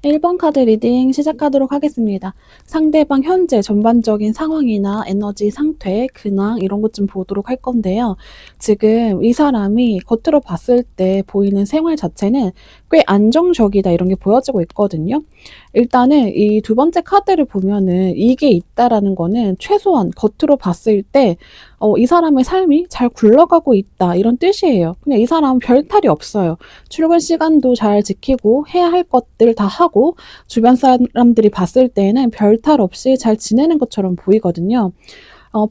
1번 카드 리딩 시작하도록 하겠습니다. 상대방 현재 전반적인 상황이나 에너지 상태, 근황 이런 것 좀 보도록 할 건데요. 지금 이 사람이 겉으로 봤을 때 보이는 생활 자체는 꽤 안정적이다 이런 게 보여지고 있거든요. 일단은 이 두 번째 카드를 보면은 이게 있다라는 거는 최소한 겉으로 봤을 때 이 사람의 삶이 잘 굴러가고 있다 이런 뜻이에요. 그냥 이 사람은 별 탈이 없어요. 출근 시간도 잘 지키고 해야 할 것들 다 하고 주변 사람들이 봤을 때에는 별 탈 없이 잘 지내는 것처럼 보이거든요.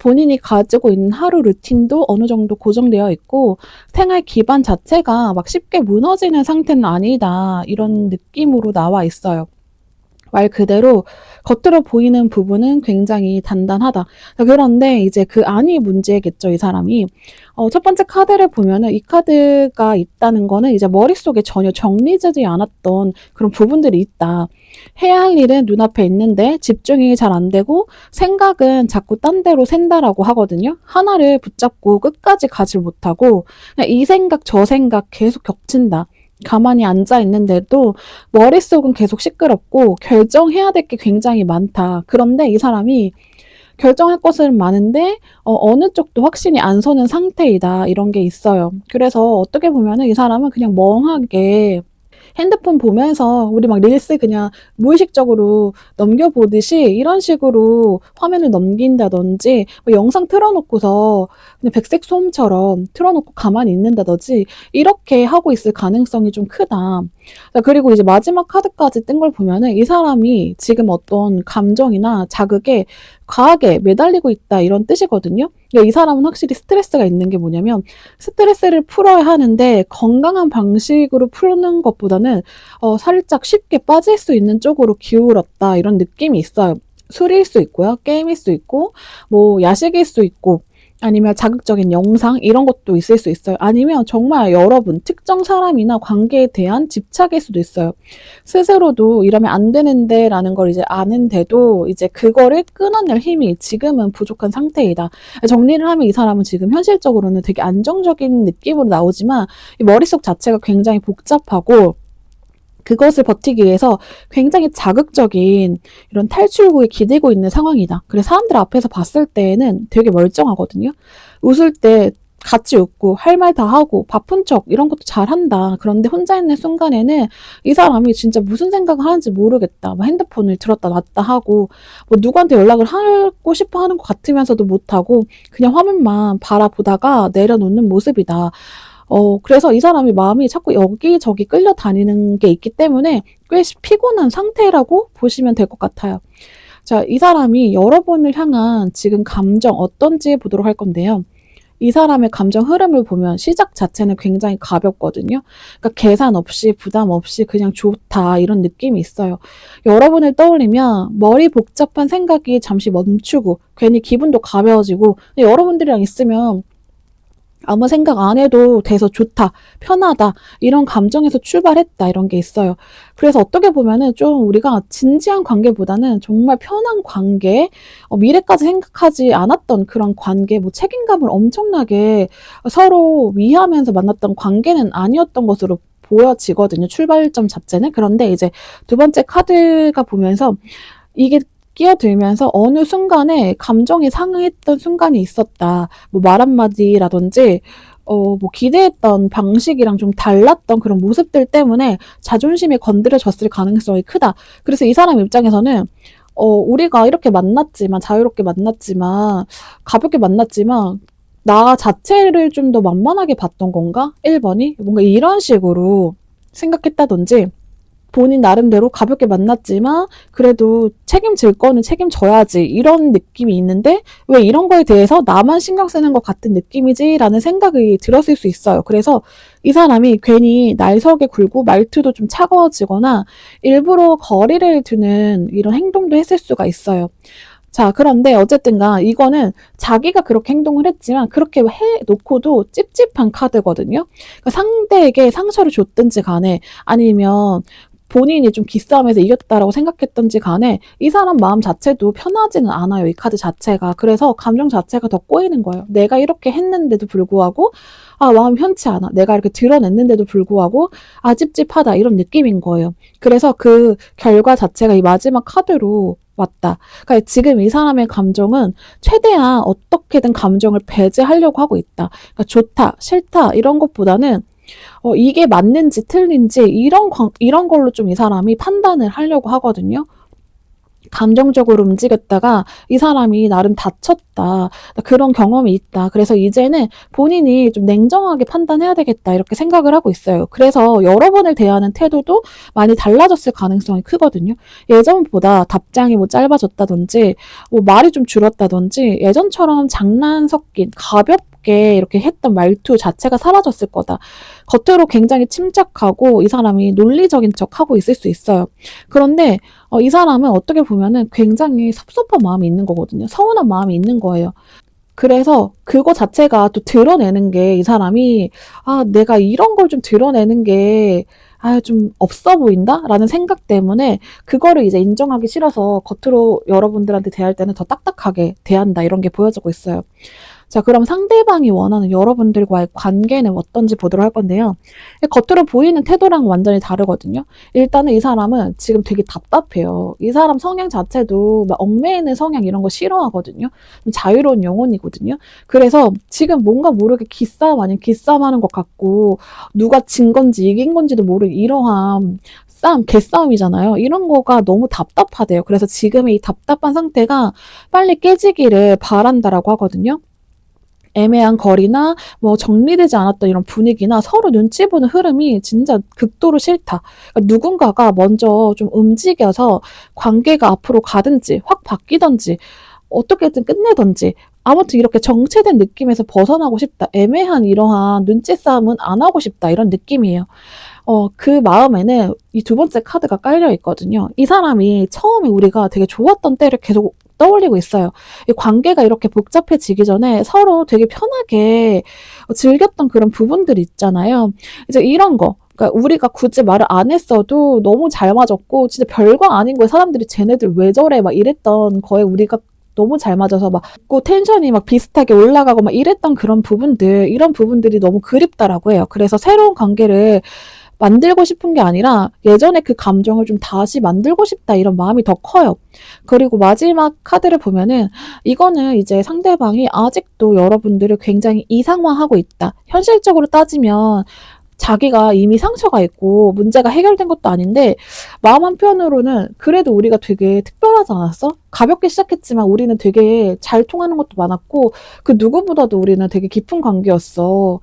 본인이 가지고 있는 하루 루틴도 어느 정도 고정되어 있고 생활 기반 자체가 막 쉽게 무너지는 상태는 아니다. 이런 느낌으로 나와 있어요. 말 그대로 겉으로 보이는 부분은 굉장히 단단하다. 그런데 이제 그 안이 문제겠죠, 이 사람이. 첫 번째 카드를 보면은 이 카드가 있다는 거는 이제 머릿속에 전혀 정리되지 않았던 그런 부분들이 있다. 해야 할 일은 눈앞에 있는데 집중이 잘 안 되고 생각은 자꾸 딴 데로 샌다라고 하거든요. 하나를 붙잡고 끝까지 가질 못하고 그냥 이 생각 저 생각 계속 겹친다. 가만히 앉아 있는데도 머릿속은 계속 시끄럽고 결정해야 될 게 굉장히 많다. 그런데 이 사람이 결정할 것은 많은데 어느 쪽도 확신이 안 서는 상태이다. 이런 게 있어요. 그래서 어떻게 보면은 이 사람은 그냥 멍하게 핸드폰 보면서 우리 막 릴스 그냥 무의식적으로 넘겨보듯이 이런 식으로 화면을 넘긴다든지 뭐 영상 틀어놓고서 그냥 백색 소음처럼 틀어놓고 가만히 있는다든지 이렇게 하고 있을 가능성이 좀 크다. 그리고 이제 마지막 카드까지 뜬 걸 보면은 이 사람이 지금 어떤 감정이나 자극에 과하게 매달리고 있다 이런 뜻이거든요. 그러니까 이 사람은 확실히 스트레스가 있는 게 뭐냐면 스트레스를 풀어야 하는데 건강한 방식으로 푸는 것보다는 살짝 쉽게 빠질 수 있는 쪽으로 기울었다 이런 느낌이 있어요. 술일 수 있고요. 게임일 수 있고 뭐 야식일 수 있고 아니면 자극적인 영상 이런 것도 있을 수 있어요. 아니면 정말 여러분 특정 사람이나 관계에 대한 집착일 수도 있어요. 스스로도 이러면 안 되는데 라는 걸 이제 아는데도 이제 그거를 끊어낼 힘이 지금은 부족한 상태이다. 정리를 하면 이 사람은 지금 현실적으로는 되게 안정적인 느낌으로 나오지만 이 머릿속 자체가 굉장히 복잡하고 그것을 버티기 위해서 굉장히 자극적인 이런 탈출구에 기대고 있는 상황이다. 그래서 사람들 앞에서 봤을 때에는 되게 멀쩡하거든요. 웃을 때 같이 웃고 할 말 다 하고 바쁜 척 이런 것도 잘한다. 그런데 혼자 있는 순간에는 이 사람이 진짜 무슨 생각을 하는지 모르겠다. 막 핸드폰을 들었다 놨다 하고 뭐 누구한테 연락을 하고 싶어 하는 것 같으면서도 못하고 그냥 화면만 바라보다가 내려놓는 모습이다. 그래서 이 사람이 마음이 자꾸 여기저기 끌려다니는 게 있기 때문에 꽤 피곤한 상태라고 보시면 될 것 같아요. 자, 이 사람이 여러분을 향한 지금 감정 어떤지 보도록 할 건데요. 이 사람의 감정 흐름을 보면 시작 자체는 굉장히 가볍거든요. 그러니까 계산 없이 부담 없이 그냥 좋다 이런 느낌이 있어요. 여러분을 떠올리면 머리 복잡한 생각이 잠시 멈추고 괜히 기분도 가벼워지고 여러분들이랑 있으면 아무 생각 안 해도 돼서 좋다, 편하다, 이런 감정에서 출발했다, 이런 게 있어요. 그래서 어떻게 보면은 좀 우리가 진지한 관계보다는 정말 편한 관계, 미래까지 생각하지 않았던 그런 관계, 뭐 책임감을 엄청나게 서로 위하면서 만났던 관계는 아니었던 것으로 보여지거든요. 출발점 자체는. 그런데 이제 두 번째 카드가 보면서 이게 끼어들면서 어느 순간에 감정이 상했던 순간이 있었다. 뭐 말 한마디라든지 뭐 기대했던 방식이랑 좀 달랐던 그런 모습들 때문에 자존심이 건드려졌을 가능성이 크다. 그래서 이 사람 입장에서는 우리가 이렇게 만났지만 자유롭게 만났지만 가볍게 만났지만 나 자체를 좀 더 만만하게 봤던 건가? 1번이 뭔가 이런 식으로 생각했다든지 본인 나름대로 가볍게 만났지만 그래도 책임질 거는 책임져야지 이런 느낌이 있는데 왜 이런 거에 대해서 나만 신경 쓰는 것 같은 느낌이지라는 생각이 들었을 수 있어요. 그래서 이 사람이 괜히 날석에 굴고 말투도 좀 차가워지거나 일부러 거리를 두는 이런 행동도 했을 수가 있어요. 자, 그런데 어쨌든가 이거는 자기가 그렇게 행동을 했지만 그렇게 해놓고도 찝찝한 카드거든요. 그러니까 상대에게 상처를 줬든지 간에 아니면 본인이 좀 기싸움에서 이겼다라고 생각했던지 간에 이 사람 마음 자체도 편하지는 않아요. 이 카드 자체가. 그래서 감정 자체가 더 꼬이는 거예요. 내가 이렇게 했는데도 불구하고 마음 편치 않아. 내가 이렇게 드러냈는데도 불구하고 찝찝하다 이런 느낌인 거예요. 그래서 그 결과 자체가 이 마지막 카드로 왔다. 그러니까 지금 이 사람의 감정은 최대한 어떻게든 감정을 배제하려고 하고 있다. 그러니까 좋다, 싫다 이런 것보다는 이게 맞는지 틀린지 이런 걸로 좀 이 사람이 판단을 하려고 하거든요. 감정적으로 움직였다가 이 사람이 나름 다쳤다. 그런 경험이 있다. 그래서 이제는 본인이 좀 냉정하게 판단해야 되겠다. 이렇게 생각을 하고 있어요. 그래서 여러분을 대하는 태도도 많이 달라졌을 가능성이 크거든요. 예전보다 답장이 뭐 짧아졌다든지, 뭐 말이 좀 줄었다든지, 예전처럼 장난 섞인 가볍게 이렇게 했던 말투 자체가 사라졌을 거다. 겉으로 굉장히 침착하고 이 사람이 논리적인 척 하고 있을 수 있어요. 그런데 이 사람은 어떻게 보면은 굉장히 섭섭한 마음이 있는 거거든요. 서운한 마음이 있는 거예요. 그래서 그거 자체가 또 드러내는 게 이 사람이 내가 이런 걸 좀 드러내는 게 좀 없어 보인다? 라는 생각 때문에 그거를 이제 인정하기 싫어서 겉으로 여러분들한테 대할 때는 더 딱딱하게 대한다. 이런 게 보여지고 있어요. 자, 그럼 상대방이 원하는 여러분들과의 관계는 어떤지 보도록 할 건데요. 겉으로 보이는 태도랑 완전히 다르거든요. 일단은 이 사람은 지금 되게 답답해요. 이 사람 성향 자체도 막 얽매이는 성향 이런 거 싫어하거든요. 좀 자유로운 영혼이거든요. 그래서 지금 뭔가 모르게 기싸움 아닌 기싸움하는 것 같고 누가 진 건지 이긴 건지도 모르는 이러한 개싸움이잖아요. 이런 거가 너무 답답하대요. 그래서 지금의 이 답답한 상태가 빨리 깨지기를 바란다라고 하거든요. 애매한 거리나 뭐 정리되지 않았던 이런 분위기나 서로 눈치 보는 흐름이 진짜 극도로 싫다. 그러니까 누군가가 먼저 좀 움직여서 관계가 앞으로 가든지 확 바뀌든지 어떻게든 끝내든지 아무튼 이렇게 정체된 느낌에서 벗어나고 싶다. 애매한 이러한 눈치 싸움은 안 하고 싶다. 이런 느낌이에요. 그 마음에는 이 두 번째 카드가 깔려 있거든요. 이 사람이 처음에 우리가 되게 좋았던 때를 계속 떠올리고 있어요. 이 관계가 이렇게 복잡해지기 전에 서로 되게 편하게 즐겼던 그런 부분들이 있잖아요. 이제 이런 거. 그러니까 우리가 굳이 말을 안 했어도 너무 잘 맞았고 진짜 별거 아닌 거에 사람들이 쟤네들 왜 저래 막 이랬던 거에 우리가 너무 잘 맞아서 막 텐션이 막 비슷하게 올라가고 막 이랬던 그런 부분들 이런 부분들이 너무 그립다라고 해요. 그래서 새로운 관계를 만들고 싶은 게 아니라 예전에 그 감정을 좀 다시 만들고 싶다 이런 마음이 더 커요. 그리고 마지막 카드를 보면은 이거는 이제 상대방이 아직도 여러분들을 굉장히 이상화하고 있다. 현실적으로 따지면 자기가 이미 상처가 있고 문제가 해결된 것도 아닌데 마음 한편으로는 그래도 우리가 되게 특별하지 않았어? 가볍게 시작했지만 우리는 되게 잘 통하는 것도 많았고 그 누구보다도 우리는 되게 깊은 관계였어.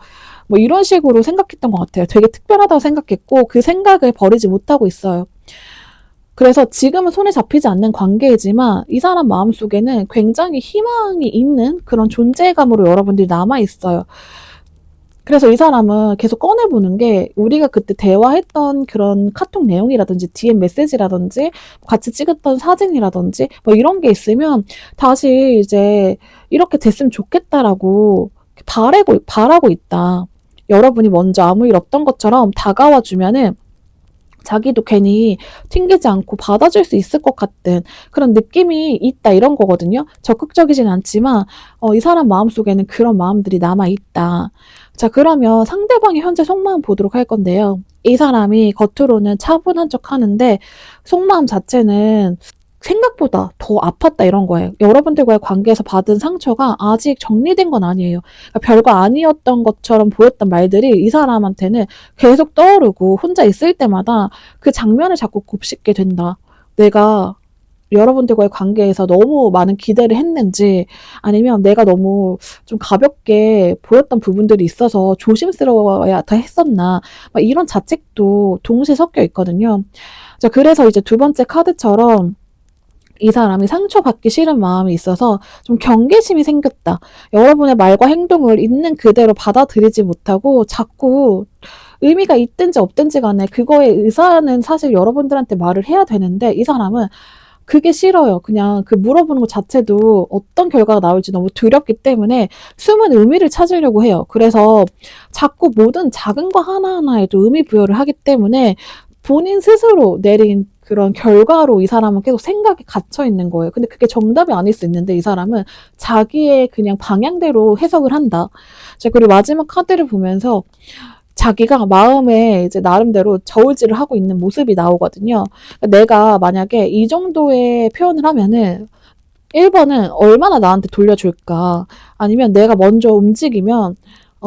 뭐 이런 식으로 생각했던 것 같아요. 되게 특별하다고 생각했고 그 생각을 버리지 못하고 있어요. 그래서 지금은 손에 잡히지 않는 관계이지만 이 사람 마음속에는 굉장히 희망이 있는 그런 존재감으로 여러분들이 남아있어요. 그래서 이 사람은 계속 꺼내보는 게 우리가 그때 대화했던 그런 카톡 내용이라든지 DM 메시지라든지 같이 찍었던 사진이라든지 뭐 이런 게 있으면 다시 이제 이렇게 됐으면 좋겠다라고 바라고 있다. 여러분이 먼저 아무 일 없던 것처럼 다가와 주면은 자기도 괜히 튕기지 않고 받아줄 수 있을 것 같은 그런 느낌이 있다 이런 거거든요. 적극적이진 않지만 이 사람 마음속에는 그런 마음들이 남아있다. 자, 그러면 상대방의 현재 속마음 보도록 할 건데요. 이 사람이 겉으로는 차분한 척 하는데 속마음 자체는 생각보다 더 아팠다 이런 거예요. 여러분들과의 관계에서 받은 상처가 아직 정리된 건 아니에요. 그러니까 별거 아니었던 것처럼 보였던 말들이 이 사람한테는 계속 떠오르고 혼자 있을 때마다 그 장면을 자꾸 곱씹게 된다. 내가 여러분들과의 관계에서 너무 많은 기대를 했는지 아니면 내가 너무 좀 가볍게 보였던 부분들이 있어서 조심스러워야 더 했었나 막 이런 자책도 동시에 섞여 있거든요. 자, 그래서 이제 두 번째 카드처럼 이 사람이 상처받기 싫은 마음이 있어서 좀 경계심이 생겼다. 여러분의 말과 행동을 있는 그대로 받아들이지 못하고 자꾸 의미가 있든지 없든지 간에 그거의 의사는 사실 여러분들한테 말을 해야 되는데 이 사람은 그게 싫어요. 그냥 그 물어보는 것 자체도 어떤 결과가 나올지 너무 두렵기 때문에 숨은 의미를 찾으려고 해요. 그래서 자꾸 모든 작은 거 하나하나에도 의미 부여를 하기 때문에 본인 스스로 내린 그런 결과로 이 사람은 계속 생각에 갇혀 있는 거예요. 근데 그게 정답이 아닐 수 있는데 이 사람은 자기의 그냥 방향대로 해석을 한다. 자, 그리고 마지막 카드를 보면서 자기가 마음에 이제 나름대로 저울질을 하고 있는 모습이 나오거든요. 내가 만약에 이 정도의 표현을 하면은 1번은 얼마나 나한테 돌려줄까? 아니면 내가 먼저 움직이면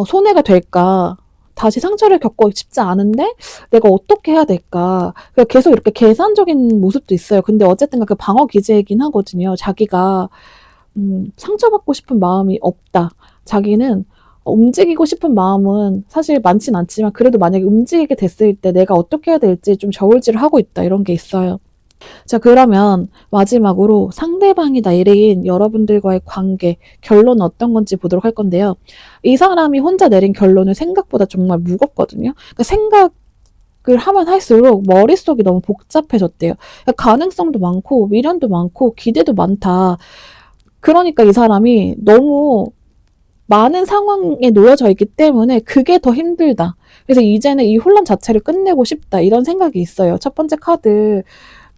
손해가 될까? 다시 상처를 겪고 싶지 않은데 내가 어떻게 해야 될까? 계속 이렇게 계산적인 모습도 있어요. 근데 어쨌든 그 방어 기제이긴 하거든요. 자기가 상처받고 싶은 마음이 없다. 자기는 움직이고 싶은 마음은 사실 많진 않지만 그래도 만약에 움직이게 됐을 때 내가 어떻게 해야 될지 좀 저울질을 하고 있다. 이런 게 있어요. 자, 그러면 마지막으로 상대방이 내린 여러분들과의 관계, 결론은 어떤 건지 보도록 할 건데요. 이 사람이 혼자 내린 결론은 생각보다 정말 무겁거든요. 그러니까 생각을 하면 할수록 머릿속이 너무 복잡해졌대요. 그러니까 가능성도 많고, 미련도 많고, 기대도 많다. 그러니까 이 사람이 너무 많은 상황에 놓여져 있기 때문에 그게 더 힘들다. 그래서 이제는 이 혼란 자체를 끝내고 싶다. 이런 생각이 있어요. 첫 번째 카드.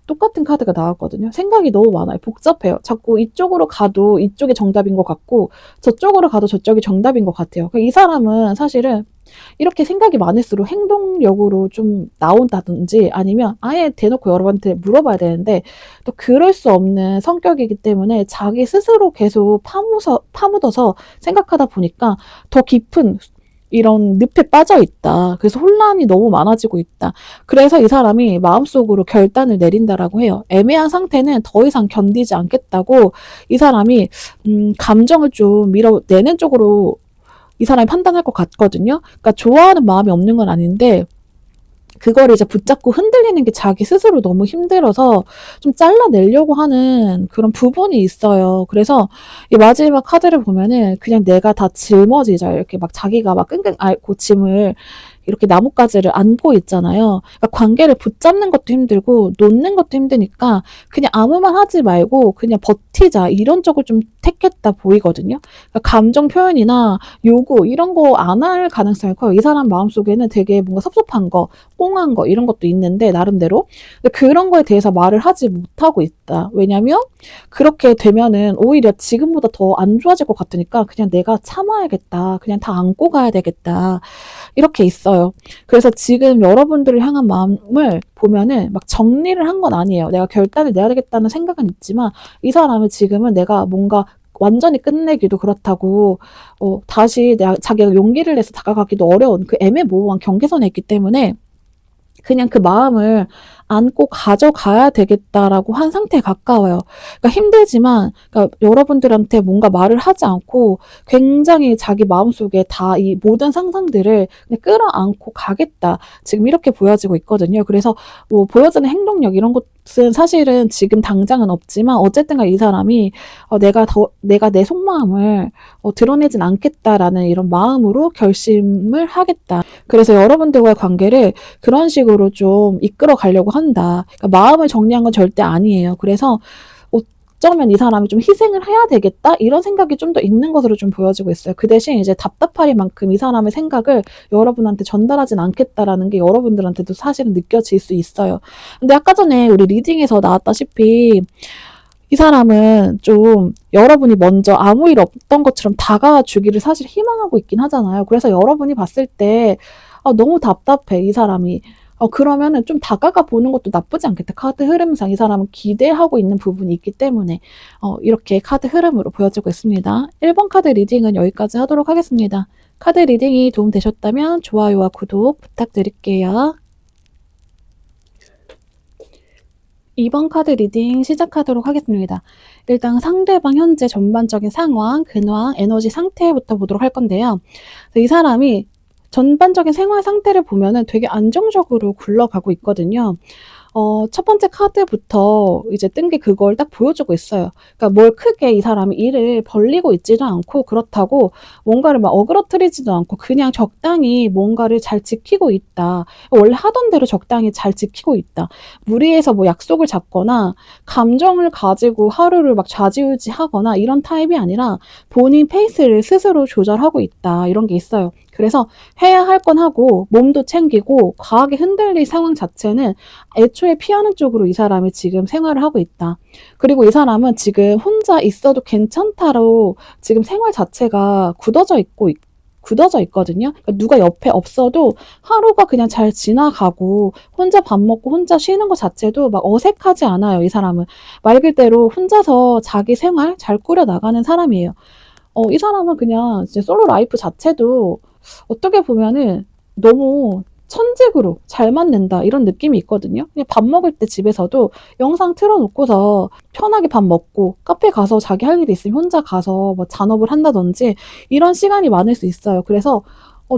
똑같은 카드가 나왔거든요. 생각이 너무 많아요. 복잡해요. 자꾸 이쪽으로 가도 이쪽이 정답인 것 같고 저쪽으로 가도 저쪽이 정답인 것 같아요. 이 사람은 사실은 이렇게 생각이 많을수록 행동력으로 좀 나온다든지 아니면 아예 대놓고 여러분한테 물어봐야 되는데 또 그럴 수 없는 성격이기 때문에 자기 스스로 계속 파묻어서 생각하다 보니까 더 깊은 이런 늪에 빠져 있다. 그래서 혼란이 너무 많아지고 있다. 그래서 이 사람이 마음속으로 결단을 내린다라고 해요. 애매한 상태는 더 이상 견디지 않겠다고 이 사람이 감정을 좀 밀어내는 쪽으로 이 사람이 판단할 것 같거든요. 그러니까 좋아하는 마음이 없는 건 아닌데 그걸 이제 붙잡고 흔들리는 게 자기 스스로 너무 힘들어서 좀 잘라내려고 하는 그런 부분이 있어요. 그래서 이 마지막 카드를 보면은 그냥 내가 다 짊어지자 이렇게 막 자기가 막 끙끙 앓고 짐을 이렇게 나뭇가지를 안고 있잖아요. 그러니까 관계를 붙잡는 것도 힘들고 놓는 것도 힘드니까 그냥 아무 말 하지 말고 그냥 버티자 이런 쪽을 좀 택했다 보이거든요. 그러니까 감정 표현이나 요구 이런 거 안 할 가능성이 커요. 이 사람 마음속에는 되게 뭔가 섭섭한 거, 꽁한 거 이런 것도 있는데 나름대로 근데 그런 거에 대해서 말을 하지 못하고 있다. 왜냐면 그렇게 되면은 오히려 지금보다 더 안 좋아질 것 같으니까 그냥 내가 참아야겠다. 그냥 다 안고 가야 되겠다. 이렇게 있어요. 그래서 지금 여러분들을 향한 마음을 보면은 막 정리를 한 건 아니에요. 내가 결단을 내야 되겠다는 생각은 있지만 이 사람은 지금은 내가 뭔가 완전히 끝내기도 그렇다고 다시 자기가 용기를 내서 다가가기도 어려운 그 애매모호한 경계선에 있기 때문에 그냥 그 마음을 안고 가져가야 되겠다라고 한 상태에 가까워요. 그러니까 힘들지만 그러니까 여러분들한테 뭔가 말을 하지 않고 굉장히 자기 마음속에 다 이 모든 상상들을 그냥 끌어안고 가겠다. 지금 이렇게 보여지고 있거든요. 그래서 뭐 보여지는 행동력 이런 것은 사실은 지금 당장은 없지만 어쨌든 이 사람이 내가 내 속마음을 드러내진 않겠다라는 이런 마음으로 결심을 하겠다. 그래서 여러분들과의 관계를 그런 식으로 좀 이끌어 가려고 한다. 그러니까 마음을 정리한 건 절대 아니에요. 그래서 어쩌면 이 사람이 좀 희생을 해야 되겠다? 이런 생각이 좀 더 있는 것으로 좀 보여지고 있어요. 그 대신 이제 답답하리만큼 이 사람의 생각을 여러분한테 전달하진 않겠다라는 게 여러분들한테도 사실은 느껴질 수 있어요. 근데 아까 전에 우리 리딩에서 나왔다시피 이 사람은 좀 여러분이 먼저 아무 일 없던 것처럼 다가와 주기를 사실 희망하고 있긴 하잖아요. 그래서 여러분이 봤을 때 너무 답답해, 이 사람이. 그러면은 좀 다가가 보는 것도 나쁘지 않겠다. 카드 흐름상 이 사람은 기대하고 있는 부분이 있기 때문에 이렇게 카드 흐름으로 보여지고 있습니다. 1번 카드 리딩은 여기까지 하도록 하겠습니다. 카드 리딩이 도움되셨다면 좋아요와 구독 부탁드릴게요. 2번 카드 리딩 시작하도록 하겠습니다. 일단 상대방 현재 전반적인 상황, 근황, 에너지 상태부터 보도록 할 건데요. 이 사람이 전반적인 생활 상태를 보면은 되게 안정적으로 굴러가고 있거든요. 첫 번째 카드부터 이제 뜬 게 그걸 딱 보여주고 있어요. 그러니까 뭘 크게 이 사람이 일을 벌리고 있지도 않고 그렇다고 뭔가를 막 어그러뜨리지도 않고 그냥 적당히 뭔가를 잘 지키고 있다. 원래 하던 대로 적당히 잘 지키고 있다. 무리해서 뭐 약속을 잡거나 감정을 가지고 하루를 막 좌지우지하거나 이런 타입이 아니라 본인 페이스를 스스로 조절하고 있다. 이런 게 있어요. 그래서 해야 할 건 하고 몸도 챙기고 과하게 흔들릴 상황 자체는 애초에 피하는 쪽으로 이 사람이 지금 생활을 하고 있다. 그리고 이 사람은 지금 혼자 있어도 괜찮다로 지금 생활 자체가 굳어져 있거든요. 그러니까 누가 옆에 없어도 하루가 그냥 잘 지나가고 혼자 밥 먹고 혼자 쉬는 것 자체도 막 어색하지 않아요, 이 사람은. 말 그대로 혼자서 자기 생활 잘 꾸려 나가는 사람이에요. 이 사람은 그냥 이제 솔로 라이프 자체도 어떻게 보면은 너무 천직으로 잘 맞는다 이런 느낌이 있거든요. 그냥 밥 먹을 때 집에서도 영상 틀어놓고서 편하게 밥 먹고 카페 가서 자기 할 일이 있으면 혼자 가서 뭐 잔업을 한다든지 이런 시간이 많을 수 있어요. 그래서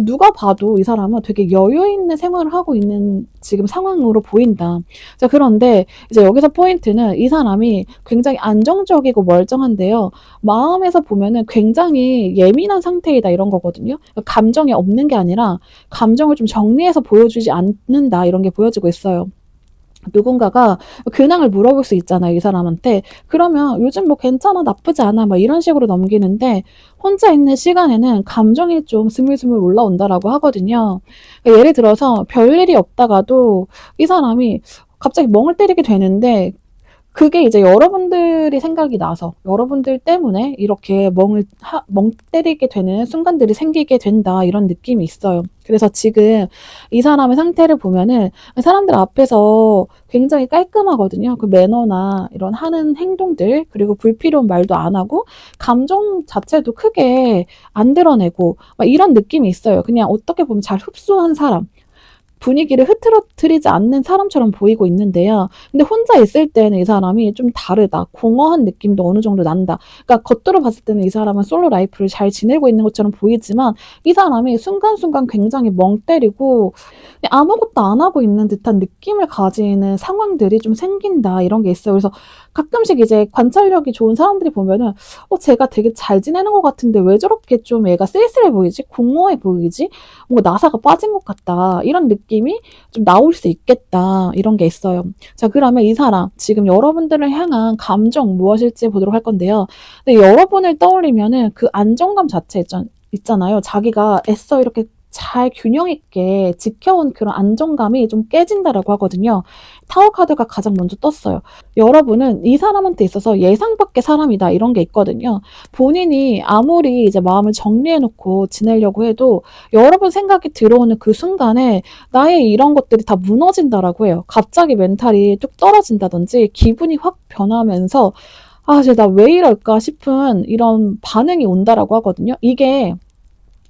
누가 봐도 이 사람은 되게 여유 있는 생활을 하고 있는 지금 상황으로 보인다. 자, 그런데 이제 여기서 포인트는 이 사람이 굉장히 안정적이고 멀쩡한데요. 마음에서 보면은 굉장히 예민한 상태이다 이런 거거든요. 그러니까 감정이 없는 게 아니라 감정을 좀 정리해서 보여주지 않는다 이런 게 보여지고 있어요. 누군가가 근황을 물어볼 수 있잖아요, 이 사람한테. 그러면 요즘 뭐 괜찮아, 나쁘지 않아, 막 이런 식으로 넘기는데 혼자 있는 시간에는 감정이 좀 스물스물 올라온다라고 하거든요. 그러니까 예를 들어서 별일이 없다가도 이 사람이 갑자기 멍을 때리게 되는데 그게 이제 여러분들이 생각이 나서 여러분들 때문에 이렇게 멍 때리게 되는 순간들이 생기게 된다 이런 느낌이 있어요. 그래서 지금 이 사람의 상태를 보면은 사람들 앞에서 굉장히 깔끔하거든요. 그 매너나 이런 하는 행동들 그리고 불필요한 말도 안 하고 감정 자체도 크게 안 드러내고 막 이런 느낌이 있어요. 그냥 어떻게 보면 잘 흡수한 사람. 분위기를 흐트러뜨리지 않는 사람처럼 보이고 있는데요. 근데 혼자 있을 때는 이 사람이 좀 다르다. 공허한 느낌도 어느 정도 난다. 그러니까 겉으로 봤을 때는 이 사람은 솔로 라이프를 잘 지내고 있는 것처럼 보이지만 이 사람이 순간순간 굉장히 멍 때리고 아무것도 안 하고 있는 듯한 느낌을 가지는 상황들이 좀 생긴다. 이런 게 있어요. 그래서 가끔씩 이제 관찰력이 좋은 사람들이 보면은 쟤가 되게 잘 지내는 것 같은데 왜 저렇게 좀 얘가 쓸쓸해 보이지? 공허해 보이지? 뭔가 나사가 빠진 것 같다. 이런 느낌이 좀 나올 수 있겠다. 이런 게 있어요. 자, 그러면 이 사람, 지금 여러분들을 향한 감정 무엇일지 보도록 할 건데요. 근데 여러분을 떠올리면은 그 안정감 자체 있잖아요. 자기가 애써 이렇게 잘 균형 있게 지켜온 그런 안정감이 좀 깨진다라고 하거든요. 타워 카드가 가장 먼저 떴어요. 여러분은 이 사람한테 있어서 예상 밖의 사람이다 이런 게 있거든요. 본인이 아무리 이제 마음을 정리해 놓고 지내려고 해도 여러분 생각이 들어오는 그 순간에 나의 이런 것들이 다 무너진다라고 해요. 갑자기 멘탈이 뚝 떨어진다든지 기분이 확 변하면서 쟤 나 왜 이럴까 싶은 이런 반응이 온다라고 하거든요. 이게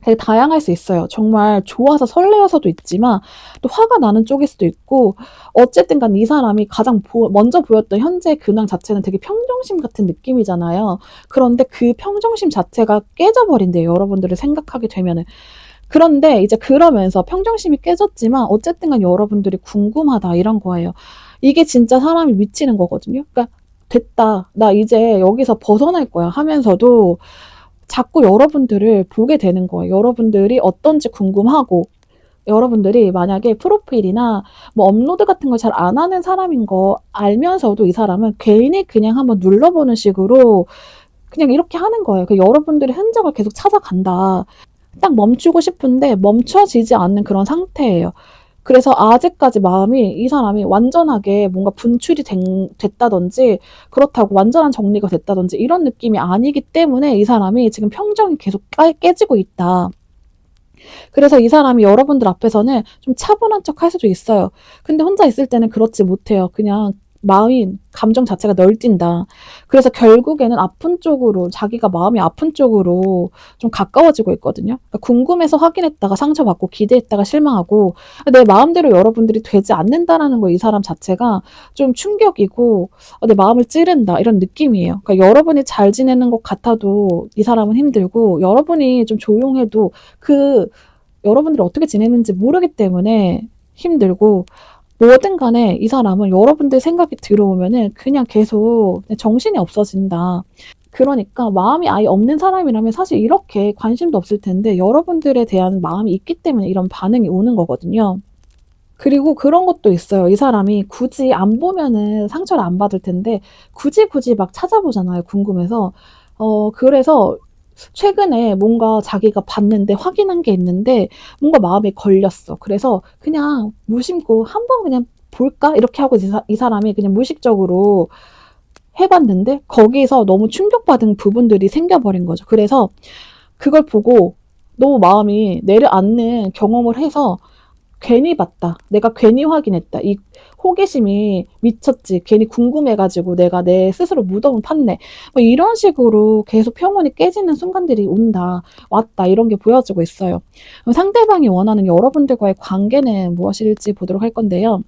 되게 다양할 수 있어요. 정말 좋아서 설레어서도 있지만 또 화가 나는 쪽일 수도 있고 어쨌든 간 이 사람이 가장 먼저 보였던 현재 근황 자체는 되게 평정심 같은 느낌이잖아요. 그런데 그 평정심 자체가 깨져버린대요. 여러분들을 생각하게 되면은. 그런데 이제 그러면서 평정심이 깨졌지만 어쨌든 간 여러분들이 궁금하다 이런 거예요. 이게 진짜 사람이 미치는 거거든요. 그러니까 됐다. 나 이제 여기서 벗어날 거야 하면서도 자꾸 여러분들을 보게 되는 거예요. 여러분들이 어떤지 궁금하고 여러분들이 만약에 프로필이나 뭐 업로드 같은 걸 잘 안 하는 사람인 거 알면서도 이 사람은 괜히 그냥 한번 눌러보는 식으로 그냥 이렇게 하는 거예요. 여러분들의 흔적을 계속 찾아간다. 딱 멈추고 싶은데 멈춰지지 않는 그런 상태예요. 그래서 아직까지 마음이 이 사람이 완전하게 뭔가 분출이 됐다든지 그렇다고 완전한 정리가 됐다든지 이런 느낌이 아니기 때문에 이 사람이 지금 평정이 계속 깨지고 있다. 그래서 이 사람이 여러분들 앞에서는 좀 차분한 척 할 수도 있어요. 근데 혼자 있을 때는 그렇지 못해요. 그냥 마음이 감정 자체가 널뛴다. 그래서 결국에는 아픈 쪽으로 자기가 마음이 아픈 쪽으로 좀 가까워지고 있거든요. 그러니까 궁금해서 확인했다가 상처받고 기대했다가 실망하고 내 마음대로 여러분들이 되지 않는다라는 거 이 사람 자체가 좀 충격이고 내 마음을 찌른다 이런 느낌이에요. 그러니까 여러분이 잘 지내는 것 같아도 이 사람은 힘들고 여러분이 좀 조용해도 여러분들이 어떻게 지내는지 모르기 때문에 힘들고 뭐든 간에 이 사람은 여러분들 생각이 들어오면은 그냥 계속 정신이 없어진다. 그러니까 마음이 아예 없는 사람이라면 사실 이렇게 관심도 없을 텐데 여러분들에 대한 마음이 있기 때문에 이런 반응이 오는 거거든요. 그리고 그런 것도 있어요. 이 사람이 굳이 안 보면은 상처를 안 받을 텐데 굳이 막 찾아보잖아요, 궁금해서. 그래서 최근에 뭔가 자기가 봤는데 확인한 게 있는데 뭔가 마음에 걸렸어. 그래서 그냥 무심코 한번 그냥 볼까? 이렇게 하고 이 사람이 그냥 무의식적으로 해봤는데 거기서 너무 충격받은 부분들이 생겨버린 거죠. 그래서 그걸 보고 너무 마음이 내려앉는 경험을 해서 괜히 봤다. 내가 괜히 확인했다. 이 호기심이 미쳤지. 괜히 궁금해가지고 내가 내 스스로 무덤을 팠네. 뭐 이런 식으로 계속 평온이 깨지는 순간들이 온다, 왔다. 이런 게 보여지고 있어요. 그럼 상대방이 원하는 여러분들과의 관계는 무엇일지 보도록 할 건데요.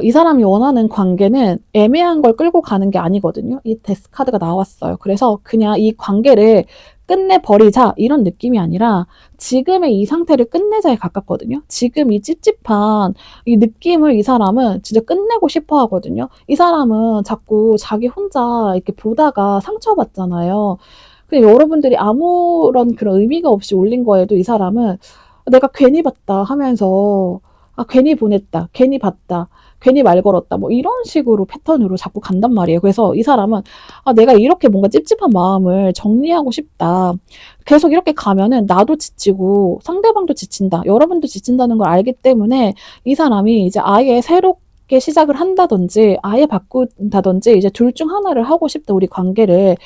이 사람이 원하는 관계는 애매한 걸 끌고 가는 게 아니거든요. 이 데스 카드가 나왔어요. 그래서 그냥 이 관계를 끝내버리자 이런 느낌이 아니라 지금의 이 상태를 끝내자에 가깝거든요. 지금 이 찝찝한 이 느낌을 이 사람은 진짜 끝내고 싶어 하거든요. 이 사람은 자꾸 자기 혼자 이렇게 보다가 상처받잖아요. 근데 여러분들이 아무런 그런 의미가 없이 올린 거에도 이 사람은 내가 괜히 봤다 하면서 괜히 보냈다, 괜히 봤다, 괜히 말 걸었다, 뭐 이런 식으로 패턴으로 자꾸 간단 말이에요. 그래서 이 사람은 내가 이렇게 뭔가 찝찝한 마음을 정리하고 싶다. 계속 이렇게 가면은 나도 지치고 상대방도 지친다. 여러분도 지친다는 걸 알기 때문에 이 사람이 이제 아예 새롭게 시작을 한다든지 아예 바꾼다든지 이제 둘 중 하나를 하고 싶다. 우리 관계를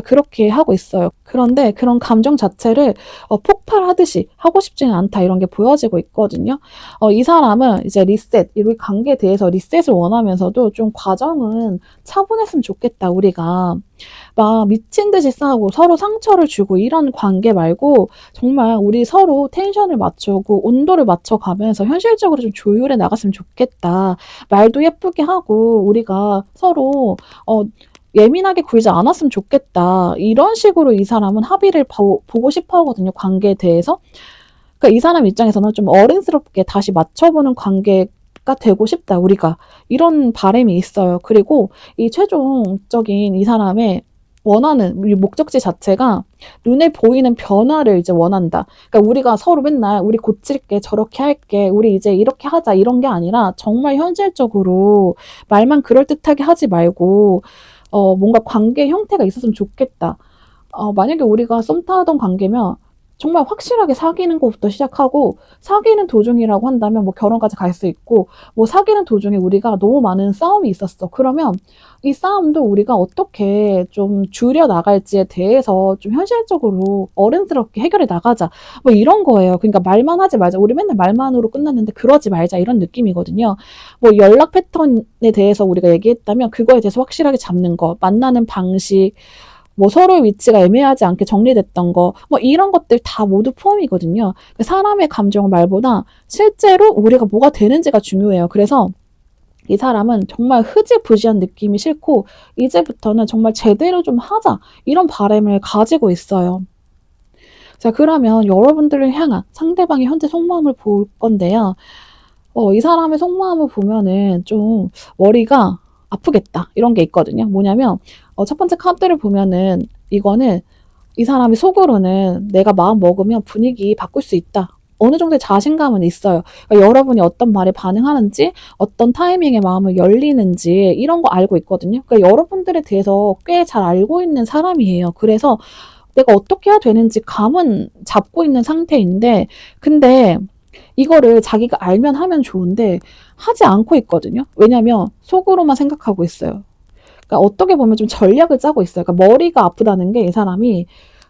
그렇게 하고 있어요. 그런데 그런 감정 자체를 폭발하듯이 하고 싶지는 않다 이런 게 보여지고 있거든요. 이 사람은 이제 리셋, 우리 관계에 대해서 리셋을 원하면서도 좀 과정은 차분했으면 좋겠다 우리가. 막 미친 듯이 싸우고 서로 상처를 주고 이런 관계 말고 정말 우리 서로 텐션을 맞추고 온도를 맞춰가면서 현실적으로 좀 조율해 나갔으면 좋겠다. 말도 예쁘게 하고 우리가 서로 예민하게 굴지 않았으면 좋겠다. 이런 식으로 이 사람은 합의를 보고 싶어 하거든요. 관계에 대해서. 그러니까 이 사람 입장에서는 좀 어른스럽게 다시 맞춰보는 관계가 되고 싶다. 우리가. 이런 바람이 있어요. 그리고 이 최종적인 이 사람의 원하는 목적지 자체가 눈에 보이는 변화를 이제 원한다. 그러니까 우리가 서로 맨날 우리 고칠게, 저렇게 할게, 우리 이제 이렇게 하자 이런 게 아니라 정말 현실적으로 말만 그럴듯하게 하지 말고 뭔가 관계 형태가 있었으면 좋겠다. 만약에 우리가 썸 타던 관계면 정말 확실하게 사귀는 것부터 시작하고 사귀는 도중이라고 한다면 뭐 결혼까지 갈 수 있고 뭐 사귀는 도중에 우리가 너무 많은 싸움이 있었어. 그러면 이 싸움도 우리가 어떻게 좀 줄여 나갈지에 대해서 좀 현실적으로 어른스럽게 해결해 나가자. 뭐 이런 거예요. 그러니까 말만 하지 말자. 우리 맨날 말만으로 끝났는데 그러지 말자. 이런 느낌이거든요. 뭐 연락 패턴에 대해서 우리가 얘기했다면 그거에 대해서 확실하게 잡는 거, 만나는 방식, 뭐 서로의 위치가 애매하지 않게 정리됐던 거, 뭐 이런 것들 다 모두 포함이거든요. 사람의 감정은 말보다 실제로 우리가 뭐가 되는지가 중요해요. 그래서 이 사람은 정말 흐지부지한 느낌이 싫고 이제부터는 정말 제대로 좀 하자 이런 바람을 가지고 있어요. 자, 그러면 여러분들을 향한 상대방의 현재 속마음을 볼 건데요. 이 사람의 속마음을 보면은 좀 머리가 아프겠다 이런 게 있거든요. 뭐냐면 첫 번째 카드를 보면은 이거는 이 사람이 속으로는 내가 마음 먹으면 분위기 바꿀 수 있다. 어느 정도의 자신감은 있어요. 그러니까 여러분이 어떤 말에 반응하는지, 어떤 타이밍에 마음을 열리는지 이런 거 알고 있거든요. 그러니까 여러분들에 대해서 꽤 잘 알고 있는 사람이에요. 그래서 내가 어떻게 해야 되는지 감은 잡고 있는 상태인데, 근데 이거를 자기가 알면 하면 좋은데 하지 않고 있거든요. 왜냐면 속으로만 생각하고 있어요. 그러니까 어떻게 보면 좀 전략을 짜고 있어요. 그러니까 머리가 아프다는 게 이 사람이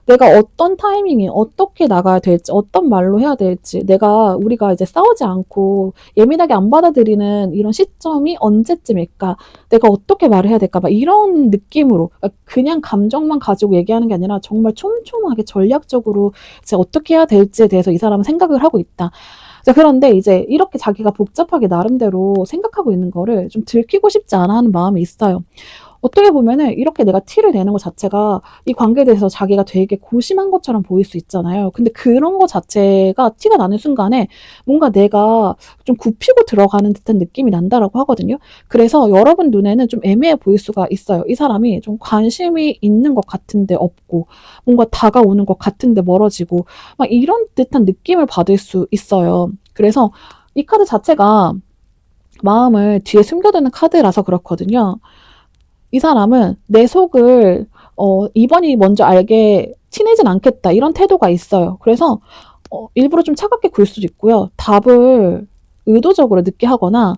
내가 어떤 타이밍에 어떻게 나가야 될지, 어떤 말로 해야 될지, 우리가 이제 싸우지 않고 예민하게 안 받아들이는 이런 시점이 언제쯤일까? 내가 어떻게 말을 해야 될까? 막 이런 느낌으로 그냥 감정만 가지고 얘기하는 게 아니라 정말 촘촘하게 전략적으로 이제 어떻게 해야 될지에 대해서 이 사람은 생각을 하고 있다. 자, 그런데 이제 이렇게 자기가 복잡하게 나름대로 생각하고 있는 거를 좀 들키고 싶지 않아 하는 마음이 있어요. 어떻게 보면은 이렇게 내가 티를 내는 것 자체가 이 관계에 대해서 자기가 되게 고심한 것처럼 보일 수 있잖아요. 근데 그런 것 자체가 티가 나는 순간에 뭔가 내가 좀 굽히고 들어가는 듯한 느낌이 난다라고 하거든요. 그래서 여러분 눈에는 좀 애매해 보일 수가 있어요. 이 사람이 좀 관심이 있는 것 같은데 없고, 뭔가 다가오는 것 같은데 멀어지고, 막 이런 듯한 느낌을 받을 수 있어요. 그래서 이 카드 자체가 마음을 뒤에 숨겨두는 카드라서 그렇거든요. 이 사람은 내 속을 이번이 먼저 알게 티내진 않겠다 이런 태도가 있어요. 그래서 일부러 좀 차갑게 굴 수도 있고요. 답을 의도적으로 늦게 하거나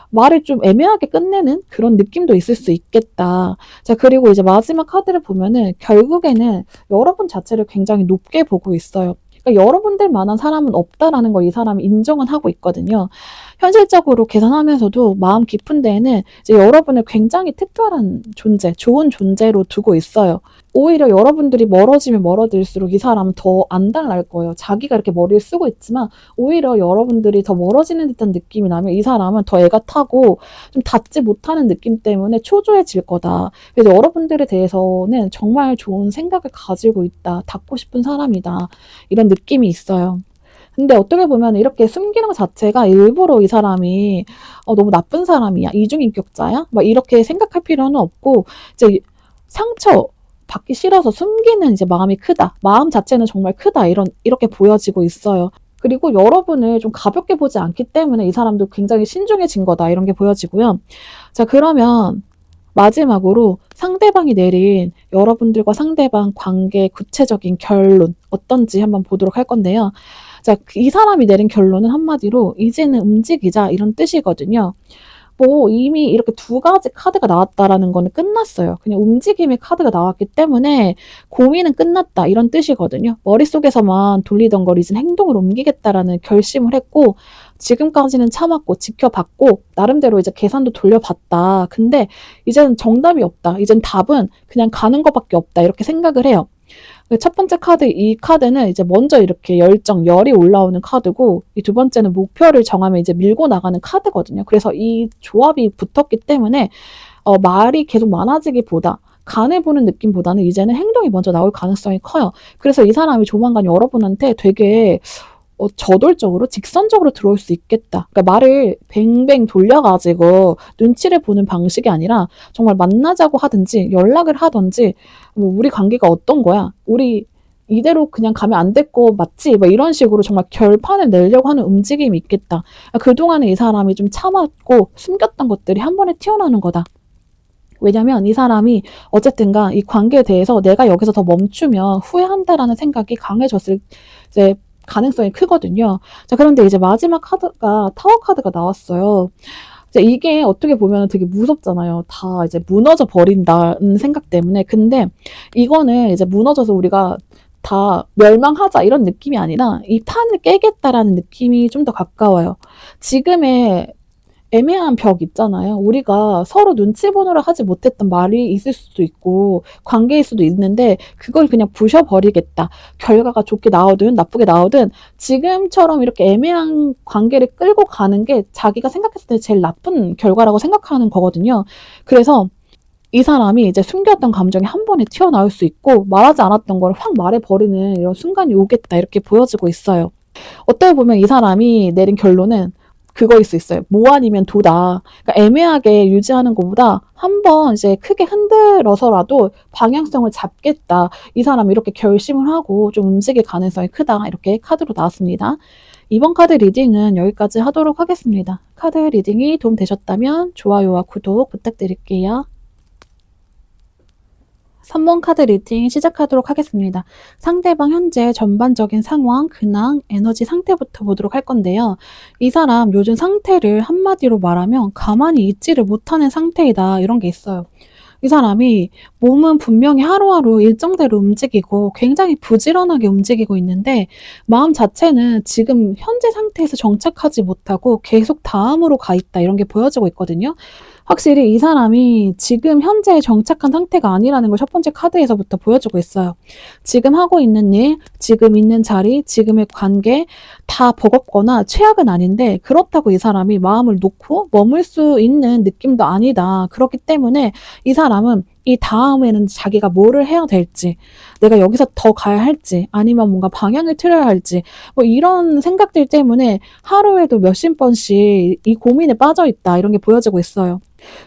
말을 좀 애매하게 끝내는 그런 느낌도 있을 수 있겠다. 자, 그리고 이제 마지막 카드를 보면은 결국에는 여러분 자체를 굉장히 높게 보고 있어요. 그러니까 여러분들만한 사람은 없다라는 걸 이 사람이 인정은 하고 있거든요. 현실적으로 계산하면서도 마음 깊은 데에는 이제 여러분을 굉장히 특별한 존재, 좋은 존재로 두고 있어요. 오히려 여러분들이 멀어지면 멀어질수록 이 사람은 더 안달날 거예요. 자기가 이렇게 머리를 쓰고 있지만 오히려 여러분들이 더 멀어지는 듯한 느낌이 나면 이 사람은 더 애가 타고 좀 닿지 못하는 느낌 때문에 초조해질 거다. 그래서 여러분들에 대해서는 정말 좋은 생각을 가지고 있다. 닿고 싶은 사람이다. 이런 느낌이 있어요. 근데 어떻게 보면 이렇게 숨기는 것 자체가 일부러 이 사람이 너무 나쁜 사람이야, 이중인격자야, 막 이렇게 생각할 필요는 없고 이제 상처 받기 싫어서 숨기는 이제 마음이 크다, 마음 자체는 정말 크다 이렇게 보여지고 있어요. 그리고 여러분을 좀 가볍게 보지 않기 때문에 이 사람도 굉장히 신중해진 거다 이런 게 보여지고요. 자, 그러면 마지막으로 상대방이 내린 여러분들과 상대방 관계의 구체적인 결론 어떤지 한번 보도록 할 건데요. 자, 이 사람이 내린 결론은 한마디로 이제는 움직이자 이런 뜻이거든요. 뭐 이미 이렇게 두 가지 카드가 나왔다라는 거는 끝났어요. 그냥 움직임의 카드가 나왔기 때문에 고민은 끝났다 이런 뜻이거든요. 머릿속에서만 돌리던 걸 이젠 행동으로 옮기겠다라는 결심을 했고 지금까지는 참았고 지켜봤고 나름대로 이제 계산도 돌려봤다. 근데 이제는 정답이 없다. 이젠 답은 그냥 가는 것밖에 없다. 이렇게 생각을 해요. 첫 번째 카드, 이 카드는 이제 먼저 이렇게 열이 올라오는 카드고, 이 두 번째는 목표를 정하면 이제 밀고 나가는 카드거든요. 그래서 이 조합이 붙었기 때문에, 말이 계속 많아지기보다, 간을 보는 느낌보다는 이제는 행동이 먼저 나올 가능성이 커요. 그래서 이 사람이 조만간 여러분한테 되게 저돌적으로 직선적으로 들어올 수 있겠다. 그러니까 말을 뱅뱅 돌려가지고 눈치를 보는 방식이 아니라 정말 만나자고 하든지 연락을 하든지 뭐 우리 관계가 어떤 거야? 우리 이대로 그냥 가면 안 될 거 맞지? 뭐 이런 식으로 정말 결판을 내려고 하는 움직임이 있겠다. 그동안에 이 사람이 좀 참았고 숨겼던 것들이 한 번에 튀어나오는 거다. 왜냐면 이 사람이 어쨌든가 이 관계에 대해서 내가 여기서 더 멈추면 후회한다라는 생각이 강해졌을 이제 가능성이 크거든요. 자, 그런데 이제 마지막 카드가 타워 카드가 나왔어요. 이게 어떻게 보면 되게 무섭잖아요. 다 이제 무너져 버린다는 생각 때문에. 근데 이거는 이제 무너져서 우리가 다 멸망하자 이런 느낌이 아니라 이 판을 깨겠다라는 느낌이 좀 더 가까워요. 지금의 애매한 벽 있잖아요. 우리가 서로 눈치 보느라 하지 못했던 말이 있을 수도 있고 관계일 수도 있는데 그걸 그냥 부셔버리겠다. 결과가 좋게 나오든 나쁘게 나오든 지금처럼 이렇게 애매한 관계를 끌고 가는 게 자기가 생각했을 때 제일 나쁜 결과라고 생각하는 거거든요. 그래서 이 사람이 이제 숨겼던 감정이 한 번에 튀어나올 수 있고 말하지 않았던 걸 확 말해버리는 이런 순간이 오겠다 이렇게 보여지고 있어요. 어떻게 보면 이 사람이 내린 결론은 그거일 수 있어요. 뭐 아니면 도다. 그러니까 애매하게 유지하는 것보다 한번 이제 크게 흔들어서라도 방향성을 잡겠다. 이 사람이 이렇게 결심을 하고 좀 움직일 가능성이 크다. 이렇게 카드로 나왔습니다. 이번 카드 리딩은 여기까지 하도록 하겠습니다. 카드 리딩이 도움되셨다면 좋아요와 구독 부탁드릴게요. 3번 카드 리딩 시작하도록 하겠습니다. 상대방 현재 전반적인 상황, 근황, 에너지 상태부터 보도록 할 건데요. 이 사람 요즘 상태를 한마디로 말하면 가만히 있지를 못하는 상태이다. 이런 게 있어요. 이 사람이 몸은 분명히 하루하루 일정대로 움직이고 굉장히 부지런하게 움직이고 있는데 마음 자체는 지금 현재 상태에서 정착하지 못하고 계속 다음으로 가 있다. 이런 게 보여지고 있거든요. 확실히 이 사람이 지금 현재 정착한 상태가 아니라는 걸 첫 번째 카드에서부터 보여주고 있어요. 지금 하고 있는 일, 지금 있는 자리, 지금의 관계 다 버겁거나 최악은 아닌데 그렇다고 이 사람이 마음을 놓고 머물 수 있는 느낌도 아니다. 그렇기 때문에 이 사람은 이 다음에는 자기가 뭐를 해야 될지, 내가 여기서 더 가야 할지, 아니면 뭔가 방향을 틀어야 할지, 뭐 이런 생각들 때문에 하루에도 몇십 번씩 이 고민에 빠져 있다. 이런 게 보여지고 있어요.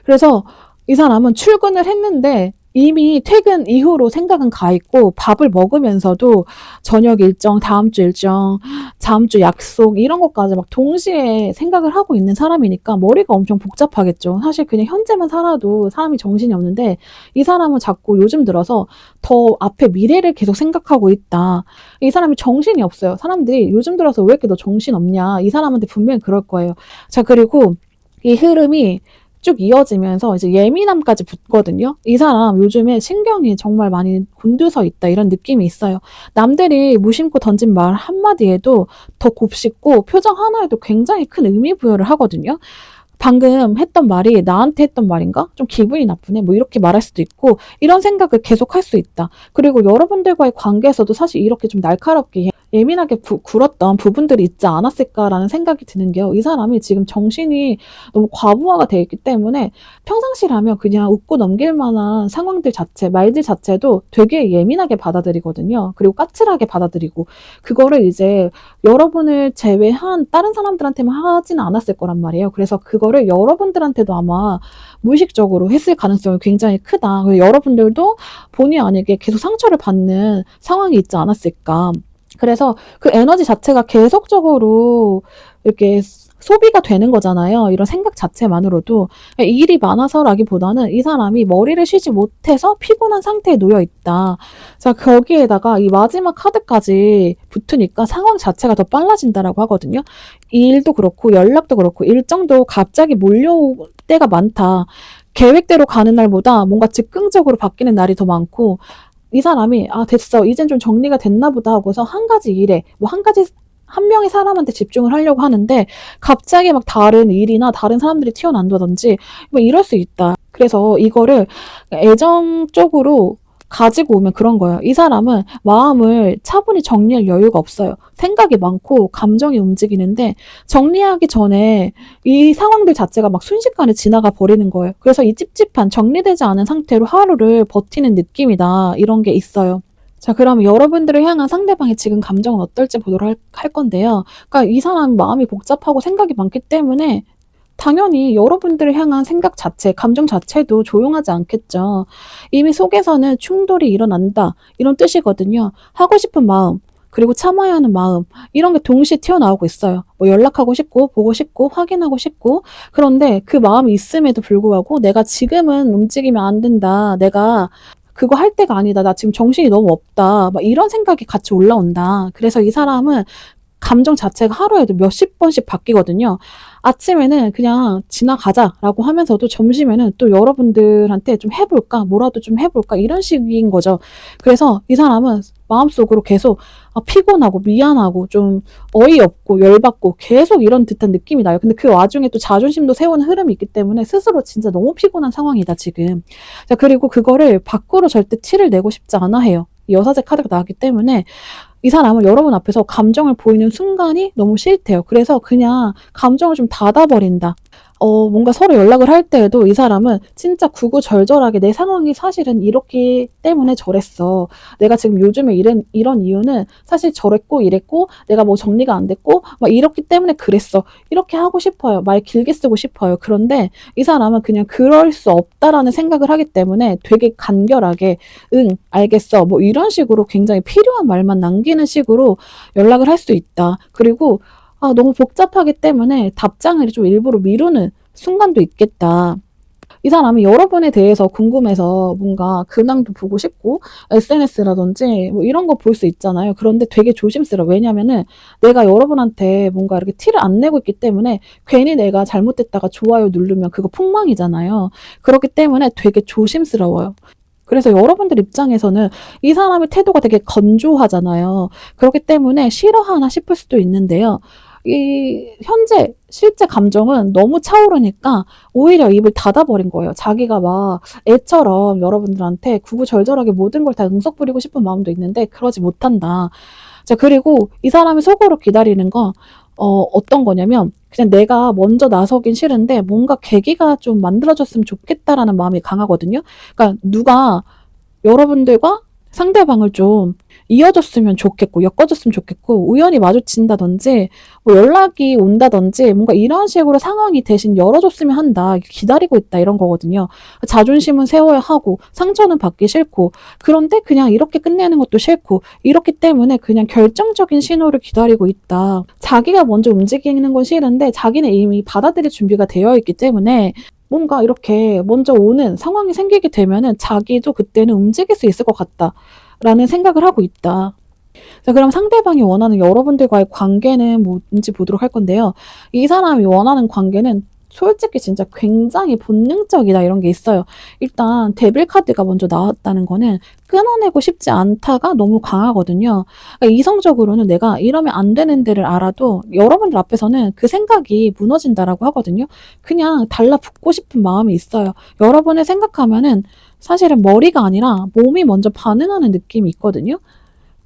그래서 이 사람은 출근을 했는데 이미 퇴근 이후로 생각은 가 있고 밥을 먹으면서도 저녁 일정, 다음 주 일정, 다음 주 약속 이런 것까지 막 동시에 생각을 하고 있는 사람이니까 머리가 엄청 복잡하겠죠. 사실 그냥 현재만 살아도 사람이 정신이 없는데 이 사람은 자꾸 요즘 들어서 더 앞에 미래를 계속 생각하고 있다. 이 사람이 정신이 없어요. 사람들이 요즘 들어서 왜 이렇게 너 정신 없냐? 이 사람한테 분명히 그럴 거예요. 자, 그리고 이 흐름이 쭉 이어지면서 이제 예민함까지 붙거든요. 이 사람 요즘에 신경이 정말 많이 곤두서 있다 이런 느낌이 있어요. 남들이 무심코 던진 말 한마디에도 더 곱씹고 표정 하나에도 굉장히 큰 의미 부여를 하거든요. 방금 했던 말이 나한테 했던 말인가? 좀 기분이 나쁘네. 뭐 이렇게 말할 수도 있고 이런 생각을 계속 할 수 있다. 그리고 여러분들과의 관계에서도 사실 이렇게 좀 날카롭게 예민하게 굴었던 부분들이 있지 않았을까라는 생각이 드는 게요. 이 사람이 지금 정신이 너무 과부하가 되어 있기 때문에 평상시라면 그냥 웃고 넘길 만한 상황들 자체, 말들 자체도 되게 예민하게 받아들이거든요. 그리고 까칠하게 받아들이고 그거를 이제 여러분을 제외한 다른 사람들한테만 하진 않았을 거란 말이에요. 그래서 그거를 여러분들한테도 아마 무의식적으로 했을 가능성이 굉장히 크다. 그래서 여러분들도 본의 아니게 계속 상처를 받는 상황이 있지 않았을까. 그래서 그 에너지 자체가 계속적으로 이렇게 소비가 되는 거잖아요. 이런 생각 자체만으로도. 일이 많아서라기보다는 이 사람이 머리를 쉬지 못해서 피곤한 상태에 놓여 있다. 자, 거기에다가 이 마지막 카드까지 붙으니까 상황 자체가 더 빨라진다라고 하거든요. 일도 그렇고 연락도 그렇고 일정도 갑자기 몰려올 때가 많다. 계획대로 가는 날보다 뭔가 즉흥적으로 바뀌는 날이 더 많고 이 사람이 아 됐어 이젠 좀 정리가 됐나 보다 하고서 한 가지 일에 뭐 한 가지 한 명의 사람한테 집중을 하려고 하는데 갑자기 막 다른 일이나 다른 사람들이 튀어나온다든지 뭐 이럴 수 있다. 그래서 이거를 애정 쪽으로 가지고 오면 그런 거예요. 이 사람은 마음을 차분히 정리할 여유가 없어요. 생각이 많고 감정이 움직이는데 정리하기 전에 이 상황들 자체가 막 순식간에 지나가 버리는 거예요. 그래서 이 찝찝한 정리되지 않은 상태로 하루를 버티는 느낌이다. 이런 게 있어요. 자, 그럼 여러분들을 향한 상대방의 지금 감정은 어떨지 보도록 할 건데요. 그러니까 이 사람 마음이 복잡하고 생각이 많기 때문에 당연히 여러분들을 향한 생각 자체, 감정 자체도 조용하지 않겠죠. 이미 속에서는 충돌이 일어난다. 이런 뜻이거든요. 하고 싶은 마음, 그리고 참아야 하는 마음, 이런 게 동시에 튀어나오고 있어요. 뭐 연락하고 싶고, 보고 싶고, 확인하고 싶고. 그런데 그 마음이 있음에도 불구하고 내가 지금은 움직이면 안 된다. 내가 그거 할 때가 아니다. 나 지금 정신이 너무 없다. 막 이런 생각이 같이 올라온다. 그래서 이 사람은 감정 자체가 하루에도 몇십 번씩 바뀌거든요. 아침에는 그냥 지나가자라고 하면서도 점심에는 또 여러분들한테 좀 해볼까, 뭐라도 좀 해볼까, 이런 식인 거죠. 그래서 이 사람은 마음속으로 계속 피곤하고 미안하고 좀 어이없고 열받고 계속 이런 듯한 느낌이 나요. 근데 그 와중에 또 자존심도 세우는 흐름이 있기 때문에 스스로 진짜 너무 피곤한 상황이다, 지금. 자, 그리고 그거를 밖으로 절대 티를 내고 싶지 않아 해요. 이 여사제 카드가 나왔기 때문에 이 사람은 여러분 앞에서 감정을 보이는 순간이 너무 싫대요. 그래서 그냥 감정을 좀 닫아버린다. 뭔가 서로 연락을 할 때에도 이 사람은 진짜 구구절절하게 내 상황이 사실은 이렇기 때문에 저랬어. 내가 지금 요즘에 이런 이유는 사실 저랬고 이랬고 내가 뭐 정리가 안 됐고 막 이렇기 때문에 그랬어. 이렇게 하고 싶어요. 말 길게 쓰고 싶어요. 그런데 이 사람은 그냥 그럴 수 없다라는 생각을 하기 때문에 되게 간결하게 응, 알겠어. 뭐 이런 식으로 굉장히 필요한 말만 남기는 식으로 연락을 할 수 있다. 그리고 너무 복잡하기 때문에 답장을 좀 일부러 미루는 순간도 있겠다. 이 사람이 여러분에 대해서 궁금해서 뭔가 근황도 보고 싶고 SNS라든지 뭐 이런 거 볼 수 있잖아요. 그런데 되게 조심스러워. 왜냐면은 내가 여러분한테 뭔가 이렇게 티를 안 내고 있기 때문에 괜히 내가 잘못됐다가 좋아요 누르면 그거 폭망이잖아요. 그렇기 때문에 되게 조심스러워요. 그래서 여러분들 입장에서는 이 사람의 태도가 되게 건조하잖아요. 그렇기 때문에 싫어하나 싶을 수도 있는데요. 이 현재 실제 감정은 너무 차오르니까 오히려 입을 닫아버린 거예요. 자기가 막 애처럼 여러분들한테 구구절절하게 모든 걸 다 응석 부리고 싶은 마음도 있는데 그러지 못한다. 자, 그리고 이 사람이 속으로 기다리는 건 어떤 거냐면 그냥 내가 먼저 나서긴 싫은데 뭔가 계기가 좀 만들어졌으면 좋겠다라는 마음이 강하거든요. 그러니까 누가 여러분들과 상대방을 좀 이어줬으면 좋겠고 엮어줬으면 좋겠고 우연히 마주친다든지 뭐 연락이 온다든지 뭔가 이런 식으로 상황이 대신 열어줬으면 한다. 기다리고 있다 이런 거거든요. 자존심은 세워야 하고 상처는 받기 싫고 그런데 그냥 이렇게 끝내는 것도 싫고 이렇기 때문에 그냥 결정적인 신호를 기다리고 있다. 자기가 먼저 움직이는 건 싫은데 자기는 이미 받아들일 준비가 되어 있기 때문에 뭔가 이렇게 먼저 오는 상황이 생기게 되면은 자기도 그때는 움직일 수 있을 것 같다라는 생각을 하고 있다. 자, 그럼 상대방이 원하는 여러분들과의 관계는 뭔지 보도록 할 건데요. 이 사람이 원하는 관계는 솔직히 진짜 굉장히 본능적이다 이런 게 있어요. 일단 데빌 카드가 먼저 나왔다는 거는 끊어내고 싶지 않다가 너무 강하거든요. 그러니까 이성적으로는 내가 이러면 안 되는 데를 알아도 여러분들 앞에서는 그 생각이 무너진다라고 하거든요. 그냥 달라붙고 싶은 마음이 있어요. 여러분을 생각하면은 사실은 머리가 아니라 몸이 먼저 반응하는 느낌이 있거든요.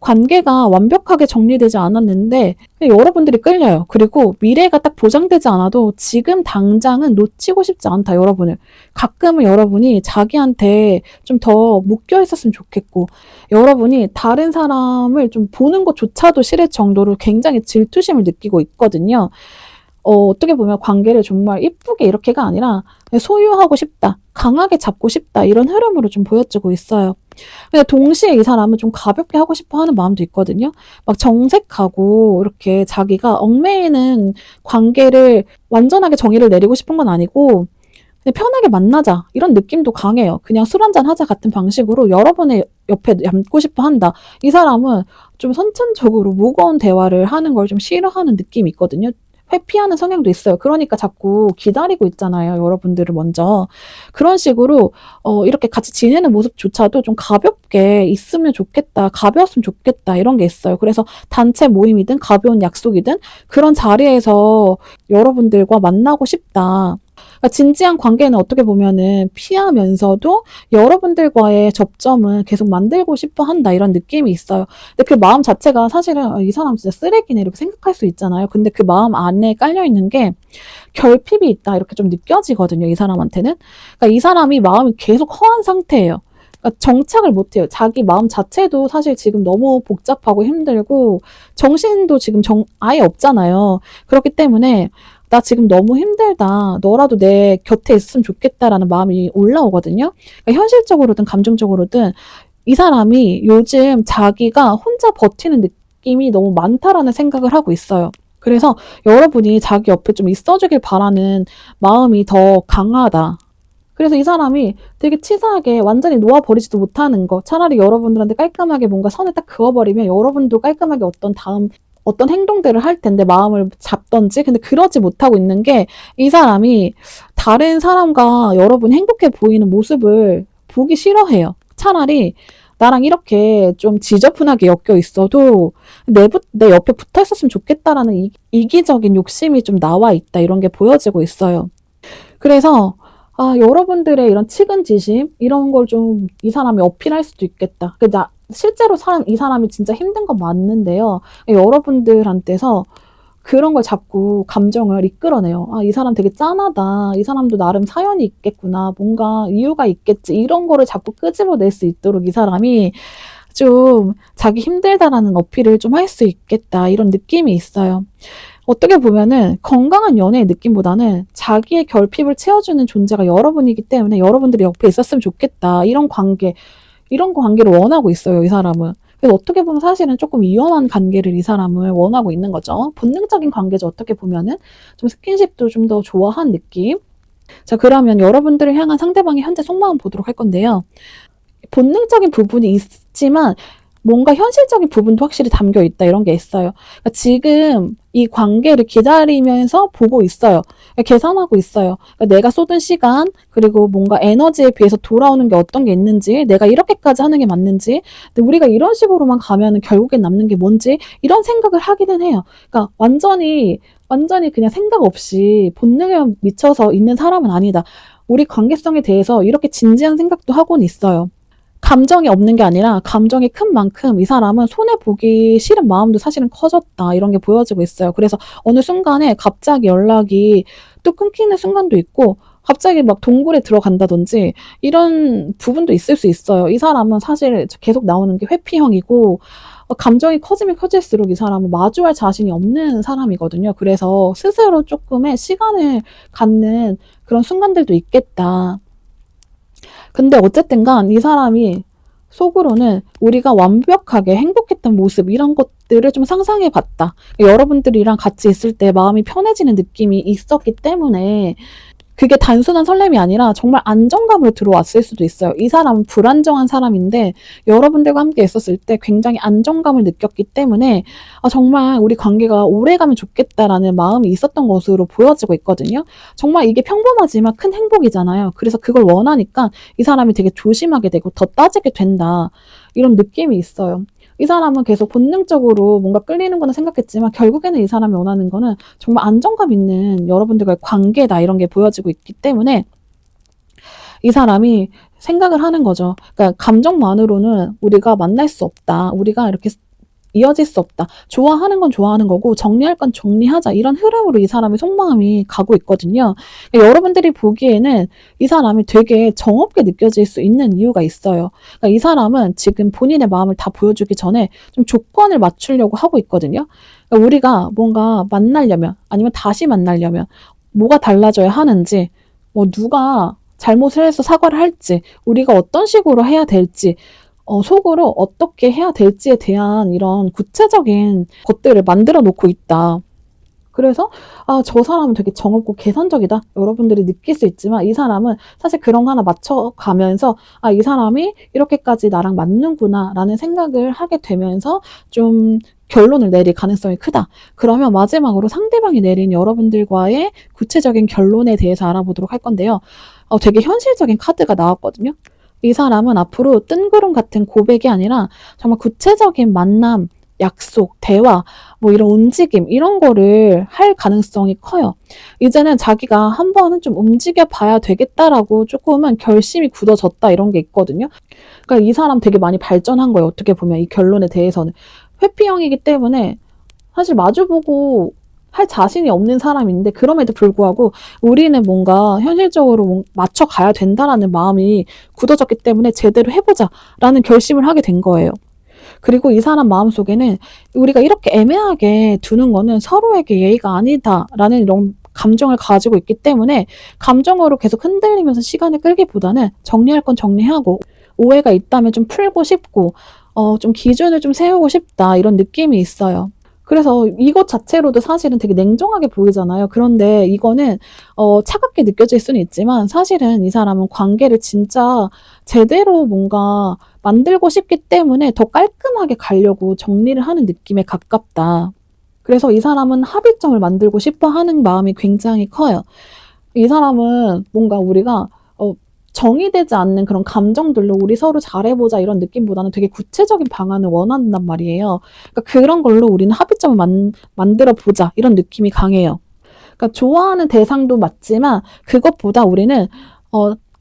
관계가 완벽하게 정리되지 않았는데 여러분들이 끌려요. 그리고 미래가 딱 보장되지 않아도 지금 당장은 놓치고 싶지 않다, 여러분을. 가끔은 여러분이 자기한테 좀 더 묶여 있었으면 좋겠고 여러분이 다른 사람을 좀 보는 것조차도 싫을 정도로 굉장히 질투심을 느끼고 있거든요. 어떻게 보면 관계를 정말 이쁘게 이렇게가 아니라 소유하고 싶다, 강하게 잡고 싶다 이런 흐름으로 좀 보여지고 있어요. 근데 동시에 이 사람은 좀 가볍게 하고 싶어 하는 마음도 있거든요. 막 정색하고 이렇게 자기가 얽매이는 관계를 완전하게 정의를 내리고 싶은 건 아니고 그냥 편하게 만나자 이런 느낌도 강해요. 그냥 술 한잔 하자 같은 방식으로 여러분의 옆에 얌고 싶어 한다. 이 사람은 좀 선천적으로 무거운 대화를 하는 걸 좀 싫어하는 느낌이 있거든요. 회피하는 성향도 있어요. 그러니까 자꾸 기다리고 있잖아요. 여러분들을 먼저. 그런 식으로 이렇게 같이 지내는 모습조차도 좀 가볍게 있으면 좋겠다. 가벼웠으면 좋겠다. 이런 게 있어요. 그래서 단체 모임이든 가벼운 약속이든 그런 자리에서 여러분들과 만나고 싶다. 그러니까 진지한 관계는 어떻게 보면은 피하면서도 여러분들과의 접점은 계속 만들고 싶어 한다 이런 느낌이 있어요. 근데 그 마음 자체가 사실은 이 사람 진짜 쓰레기네 이렇게 생각할 수 있잖아요. 근데 그 마음 안에 깔려 있는 게 결핍이 있다 이렇게 좀 느껴지거든요. 이 사람한테는. 그러니까 이 사람이 마음이 계속 허한 상태예요. 그러니까 정착을 못해요. 자기 마음 자체도 사실 지금 너무 복잡하고 힘들고 정신도 지금 아예 없잖아요. 그렇기 때문에 나 지금 너무 힘들다. 너라도 내 곁에 있으면 좋겠다라는 마음이 올라오거든요. 그러니까 현실적으로든 감정적으로든 이 사람이 요즘 자기가 혼자 버티는 느낌이 너무 많다라는 생각을 하고 있어요. 그래서 여러분이 자기 옆에 좀 있어주길 바라는 마음이 더 강하다. 그래서 이 사람이 되게 치사하게 완전히 놓아버리지도 못하는 거. 차라리 여러분들한테 깔끔하게 뭔가 선을 딱 그어버리면 여러분도 깔끔하게 어떤 행동들을 할 텐데 마음을 잡던지. 근데 그러지 못하고 있는 게 이 사람이 다른 사람과 여러분이 행복해 보이는 모습을 보기 싫어해요. 차라리 나랑 이렇게 좀 지저분하게 엮여 있어도 내 옆에 붙어 있었으면 좋겠다라는 이기적인 욕심이 좀 나와 있다. 이런 게 보여지고 있어요. 그래서 여러분들의 이런 측은지심 이런 걸 좀 이 사람이 어필할 수도 있겠다. 실제로 이 사람이 진짜 힘든 건 맞는데요. 여러분들한테서 그런 걸 자꾸 감정을 이끌어내요. 이 사람 되게 짠하다. 이 사람도 나름 사연이 있겠구나. 뭔가 이유가 있겠지. 이런 거를 자꾸 끄집어낼 수 있도록 이 사람이 좀 자기 힘들다라는 어필을 좀 할 수 있겠다. 이런 느낌이 있어요. 어떻게 보면은 건강한 연애의 느낌보다는 자기의 결핍을 채워주는 존재가 여러분이기 때문에 여러분들이 옆에 있었으면 좋겠다. 이런 관계를 원하고 있어요, 이 사람은. 그래서 어떻게 보면 사실은 조금 위험한 관계를 이 사람을 원하고 있는 거죠. 본능적인 관계죠, 어떻게 보면은. 좀 스킨십도 좀 더 좋아한 느낌. 자, 그러면 여러분들을 향한 상대방의 현재 속마음 보도록 할 건데요. 본능적인 부분이 있지만 뭔가 현실적인 부분도 확실히 담겨 있다 이런 게 있어요. 그러니까 지금 이 관계를 기다리면서 보고 있어요. 그러니까 계산하고 있어요. 그러니까 내가 쏟은 시간 그리고 뭔가 에너지에 비해서 돌아오는 게 어떤 게 있는지 내가 이렇게까지 하는 게 맞는지 근데 우리가 이런 식으로만 가면 결국엔 남는 게 뭔지 이런 생각을 하기는 해요. 그러니까 완전히 그냥 생각 없이 본능에 미쳐서 있는 사람은 아니다. 우리 관계성에 대해서 이렇게 진지한 생각도 하고는 있어요. 감정이 없는 게 아니라 감정이 큰 만큼 이 사람은 손해보기 싫은 마음도 사실은 커졌다. 이런 게 보여지고 있어요. 그래서 어느 순간에 갑자기 연락이 또 끊기는 순간도 있고 갑자기 막 동굴에 들어간다든지 이런 부분도 있을 수 있어요. 이 사람은 사실 계속 나오는 게 회피형이고 감정이 커지면 커질수록 이 사람은 마주할 자신이 없는 사람이거든요. 그래서 스스로 조금의 시간을 갖는 그런 순간들도 있겠다. 근데 어쨌든 간 이 사람이 속으로는 우리가 완벽하게 행복했던 모습 이런 것들을 좀 상상해 봤다. 여러분들이랑 같이 있을 때 마음이 편해지는 느낌이 있었기 때문에 그게 단순한 설렘이 아니라 정말 안정감으로 들어왔을 수도 있어요. 이 사람은 불안정한 사람인데 여러분들과 함께 있었을 때 굉장히 안정감을 느꼈기 때문에 정말 우리 관계가 오래가면 좋겠다라는 마음이 있었던 것으로 보여지고 있거든요. 정말 이게 평범하지만 큰 행복이잖아요. 그래서 그걸 원하니까 이 사람이 되게 조심하게 되고 더 따지게 된다. 이런 느낌이 있어요. 이 사람은 계속 본능적으로 뭔가 끌리는구나 생각했지만 결국에는 이 사람이 원하는 거는 정말 안정감 있는 여러분들과의 관계다 이런 게 보여지고 있기 때문에 이 사람이 생각을 하는 거죠. 그러니까 감정만으로는 우리가 만날 수 없다. 우리가 이렇게 이어질 수 없다. 좋아하는 건 좋아하는 거고 정리할 건 정리하자. 이런 흐름으로 이 사람의 속마음이 가고 있거든요. 그러니까 여러분들이 보기에는 이 사람이 되게 정없게 느껴질 수 있는 이유가 있어요. 그러니까 이 사람은 지금 본인의 마음을 다 보여주기 전에 좀 조건을 맞추려고 하고 있거든요. 그러니까 우리가 뭔가 만나려면 아니면 다시 만나려면 뭐가 달라져야 하는지 누가 잘못을 해서 사과를 할지 우리가 어떤 식으로 해야 될지 속으로 어떻게 해야 될지에 대한 이런 구체적인 것들을 만들어 놓고 있다. 그래서 저 사람은 되게 정없고 계산적이다. 여러분들이 느낄 수 있지만 이 사람은 사실 그런 거 하나 맞춰가면서 이 사람이 이렇게까지 나랑 맞는구나 라는 생각을 하게 되면서 좀 결론을 내릴 가능성이 크다. 그러면 마지막으로 상대방이 내린 여러분들과의 구체적인 결론에 대해서 알아보도록 할 건데요. 되게 현실적인 카드가 나왔거든요. 이 사람은 앞으로 뜬구름 같은 고백이 아니라 정말 구체적인 만남, 약속, 대화, 이런 움직임, 이런 거를 할 가능성이 커요. 이제는 자기가 한 번은 좀 움직여 봐야 되겠다라고 조금은 결심이 굳어졌다, 이런 게 있거든요. 그러니까 이 사람 되게 많이 발전한 거예요. 어떻게 보면 이 결론에 대해서는. 회피형이기 때문에 사실 마주보고 할 자신이 없는 사람인데 그럼에도 불구하고 우리는 뭔가 현실적으로 맞춰가야 된다라는 마음이 굳어졌기 때문에 제대로 해보자라는 결심을 하게 된 거예요. 그리고 이 사람 마음속에는 우리가 이렇게 애매하게 두는 거는 서로에게 예의가 아니다라는 이런 감정을 가지고 있기 때문에 감정으로 계속 흔들리면서 시간을 끌기보다는 정리할 건 정리하고 오해가 있다면 좀 풀고 싶고 좀 기준을 좀 세우고 싶다 이런 느낌이 있어요. 그래서 이것 자체로도 사실은 되게 냉정하게 보이잖아요. 그런데 이거는 차갑게 느껴질 수는 있지만 사실은 이 사람은 관계를 진짜 제대로 뭔가 만들고 싶기 때문에 더 깔끔하게 가려고 정리를 하는 느낌에 가깝다. 그래서 이 사람은 합의점을 만들고 싶어 하는 마음이 굉장히 커요. 이 사람은 뭔가 우리가 정의되지 않는 그런 감정들로 우리 서로 잘해보자 이런 느낌보다는 되게 구체적인 방안을 원한단 말이에요. 그러니까 그런 걸로 우리는 합의점을 만들어보자 이런 느낌이 강해요. 그러니까 좋아하는 대상도 맞지만 그것보다 우리는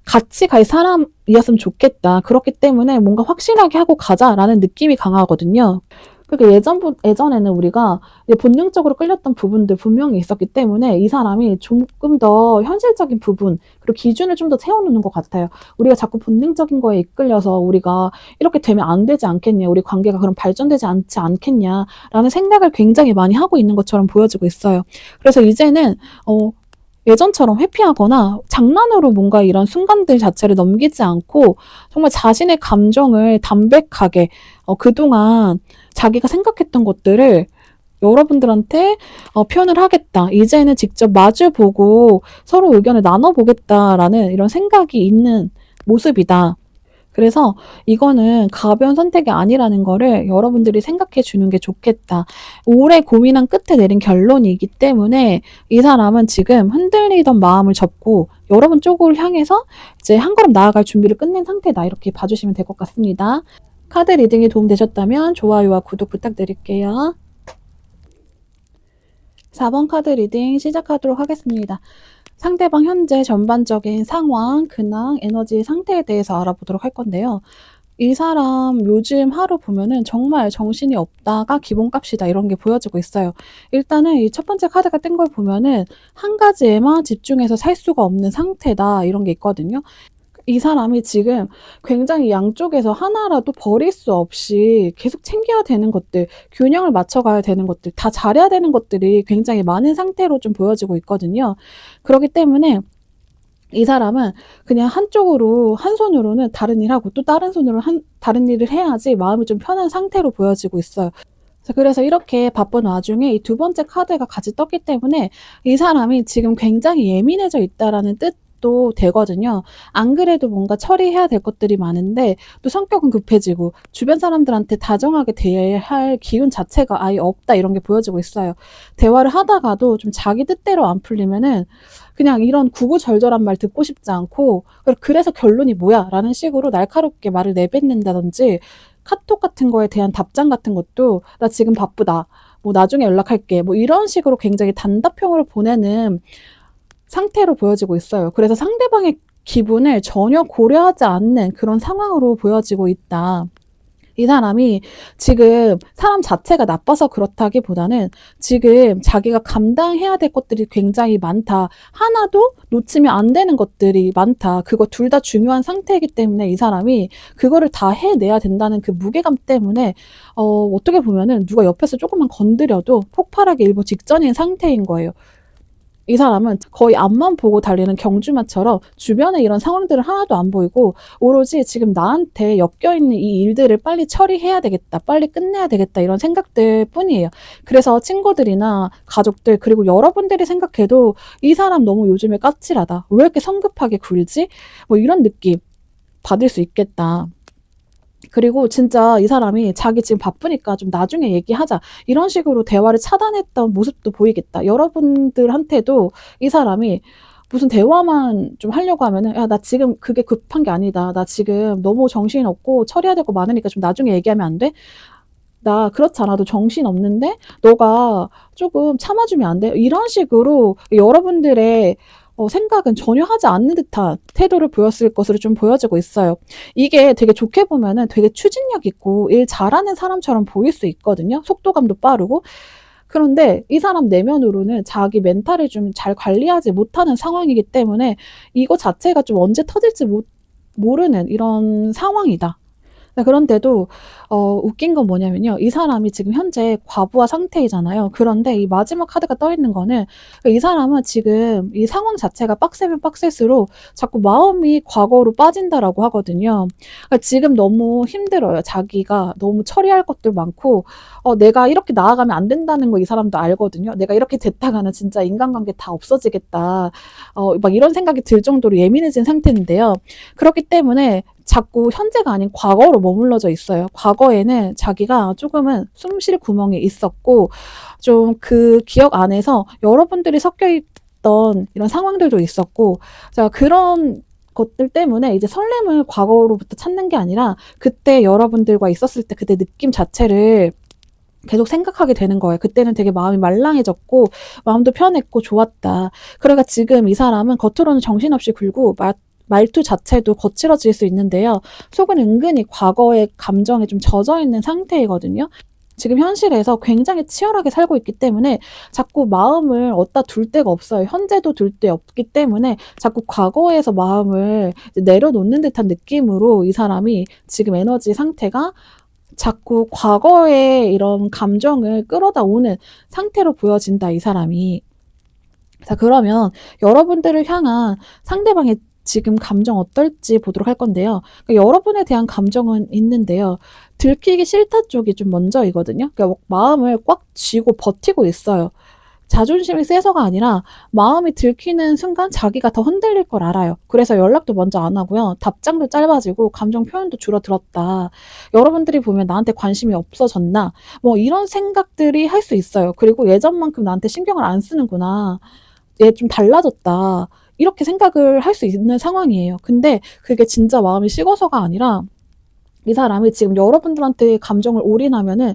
같이 갈 사람이었으면 좋겠다. 그렇기 때문에 뭔가 확실하게 하고 가자라는 느낌이 강하거든요. 그러니까 예전에는 우리가 본능적으로 끌렸던 부분들 분명히 있었기 때문에 이 사람이 조금 더 현실적인 부분, 그리고 기준을 좀 더 세워놓는 것 같아요. 우리가 자꾸 본능적인 거에 이끌려서 우리가 이렇게 되면 안 되지 않겠냐, 우리 관계가 그럼 발전되지 않지 않겠냐라는 생각을 굉장히 많이 하고 있는 것처럼 보여지고 있어요. 그래서 이제는, 예전처럼 회피하거나 장난으로 뭔가 이런 순간들 자체를 넘기지 않고 정말 자신의 감정을 담백하게 그동안 자기가 생각했던 것들을 여러분들한테 표현을 하겠다. 이제는 직접 마주보고 서로 의견을 나눠보겠다라는 이런 생각이 있는 모습이다. 그래서 이거는 가벼운 선택이 아니라는 거를 여러분들이 생각해 주는 게 좋겠다. 오래 고민한 끝에 내린 결론이기 때문에 이 사람은 지금 흔들리던 마음을 접고 여러분 쪽을 향해서 이제 한 걸음 나아갈 준비를 끝낸 상태다. 이렇게 봐주시면 될 것 같습니다. 카드 리딩이 도움되셨다면 좋아요와 구독 부탁드릴게요. 4번 카드 리딩 시작하도록 하겠습니다. 상대방 현재 전반적인 상황, 근황, 에너지 상태에 대해서 알아보도록 할 건데요. 이 사람 요즘 하루 보면은 정말 정신이 없다가 기본값이다 이런 게 보여지고 있어요. 일단은 이 첫 번째 카드가 뜬 걸 보면은 한 가지에만 집중해서 살 수가 없는 상태다 이런 게 있거든요. 이 사람이 지금 굉장히 양쪽에서 하나라도 버릴 수 없이 계속 챙겨야 되는 것들, 균형을 맞춰가야 되는 것들, 다 잘해야 되는 것들이 굉장히 많은 상태로 좀 보여지고 있거든요. 그렇기 때문에 이 사람은 그냥 한쪽으로 한 손으로는 다른 일하고 또 다른 손으로 다른 일을 해야지 마음이 좀 편한 상태로 보여지고 있어요. 그래서 이렇게 바쁜 와중에 이 두 번째 카드가 같이 떴기 때문에 이 사람이 지금 굉장히 예민해져 있다라는 뜻도 되거든요. 안 그래도 뭔가 처리해야 될 것들이 많은데 또 성격은 급해지고 주변 사람들한테 다정하게 대해야 할 기운 자체가 아예 없다 이런 게 보여지고 있어요. 대화를 하다가도 좀 자기 뜻대로 안 풀리면은 그냥 이런 구구절절한 말 듣고 싶지 않고 그래서 결론이 뭐야? 라는 식으로 날카롭게 말을 내뱉는다든지 카톡 같은 거에 대한 답장 같은 것도 나 지금 바쁘다. 뭐 나중에 연락할게. 뭐 이런 식으로 굉장히 단답형으로 보내는 상태로 보여지고 있어요. 그래서 상대방의 기분을 전혀 고려하지 않는 그런 상황으로 보여지고 있다. 이 사람이 지금 사람 자체가 나빠서 그렇다기보다는 지금 자기가 감당해야 될 것들이 굉장히 많다. 하나도 놓치면 안 되는 것들이 많다. 그거 둘 다 중요한 상태이기 때문에 이 사람이 그거를 다 해내야 된다는 그 무게감 때문에 어떻게 보면은 누가 옆에서 조금만 건드려도 폭발하기 일보 직전인 상태인 거예요. 이 사람은 거의 앞만 보고 달리는 경주마처럼 주변에 이런 상황들을 하나도 안 보이고 오로지 지금 나한테 엮여있는 이 일들을 빨리 처리해야 되겠다, 빨리 끝내야 되겠다 이런 생각들 뿐이에요. 그래서 친구들이나 가족들 그리고 여러분들이 생각해도 이 사람 너무 요즘에 까칠하다. 왜 이렇게 성급하게 굴지? 뭐 이런 느낌 받을 수 있겠다. 그리고 진짜 이 사람이 자기 지금 바쁘니까 좀 나중에 얘기하자. 이런 식으로 대화를 차단했던 모습도 보이겠다. 여러분들한테도 이 사람이 무슨 대화만 좀 하려고 하면은 야, 나 지금 그게 급한 게 아니다. 나 지금 너무 정신없고 처리해야 될 거 많으니까 좀 나중에 얘기하면 안 돼? 나 그렇지 않아도 정신없는데 너가 조금 참아주면 안 돼? 이런 식으로 여러분들의 생각은 전혀 하지 않는 듯한 태도를 보였을 것으로 좀 보여지고 있어요. 이게 되게 좋게 보면은 되게 추진력 있고 일 잘하는 사람처럼 보일 수 있거든요. 속도감도 빠르고. 그런데 이 사람 내면으로는 자기 멘탈을 좀 잘 관리하지 못하는 상황이기 때문에 이거 자체가 좀 언제 터질지 모르는 이런 상황이다. 네, 그런데도 웃긴 건 뭐냐면요. 이 사람이 지금 현재 과부하 상태이잖아요. 그런데 이 마지막 카드가 떠 있는 거는 이 사람은 지금 이 상황 자체가 빡세면 빡셀수록 자꾸 마음이 과거로 빠진다라고 하거든요. 그러니까 지금 너무 힘들어요. 자기가 너무 처리할 것들 많고 내가 이렇게 나아가면 안 된다는 거 이 사람도 알거든요. 내가 이렇게 됐다가는 진짜 인간관계 다 없어지겠다. 막 이런 생각이 들 정도로 예민해진 상태인데요. 그렇기 때문에 자꾸 현재가 아닌 과거로 머물러져 있어요. 과거에는 자기가 조금은 숨 쉴 구멍이 있었고 좀 그 기억 안에서 여러분들이 섞여 있던 이런 상황들도 있었고 자 그런 것들 때문에 이제 설렘을 과거로부터 찾는 게 아니라 그때 여러분들과 있었을 때 그때 느낌 자체를 계속 생각하게 되는 거예요. 그때는 되게 마음이 말랑해졌고 마음도 편했고 좋았다. 그러니까 지금 이 사람은 겉으로는 정신없이 굴고 말투 자체도 거칠어질 수 있는데요. 속은 은근히 과거의 감정에 좀 젖어 있는 상태이거든요. 지금 현실에서 굉장히 치열하게 살고 있기 때문에 자꾸 마음을 어디다 둘 데가 없어요. 현재도 둘 데 없기 때문에 자꾸 과거에서 마음을 내려놓는 듯한 느낌으로 이 사람이 지금 에너지 상태가 자꾸 과거의 이런 감정을 끌어다 오는 상태로 보여진다, 이 사람이. 자, 그러면 여러분들을 향한 상대방의 지금 감정 어떨지 보도록 할 건데요. 그러니까 여러분에 대한 감정은 있는데요. 들키기 싫다 쪽이 좀 먼저이거든요. 그러니까 마음을 꽉 쥐고 버티고 있어요. 자존심이 세서가 아니라 마음이 들키는 순간 자기가 더 흔들릴 걸 알아요. 그래서 연락도 먼저 안 하고요. 답장도 짧아지고 감정 표현도 줄어들었다. 여러분들이 보면 나한테 관심이 없어졌나? 뭐 이런 생각들이 할 수 있어요. 그리고 예전만큼 나한테 신경을 안 쓰는구나. 얘 좀 달라졌다. 이렇게 생각을 할 수 있는 상황이에요. 근데 그게 진짜 마음이 식어서가 아니라 이 사람이 지금 여러분들한테 감정을 올인하면은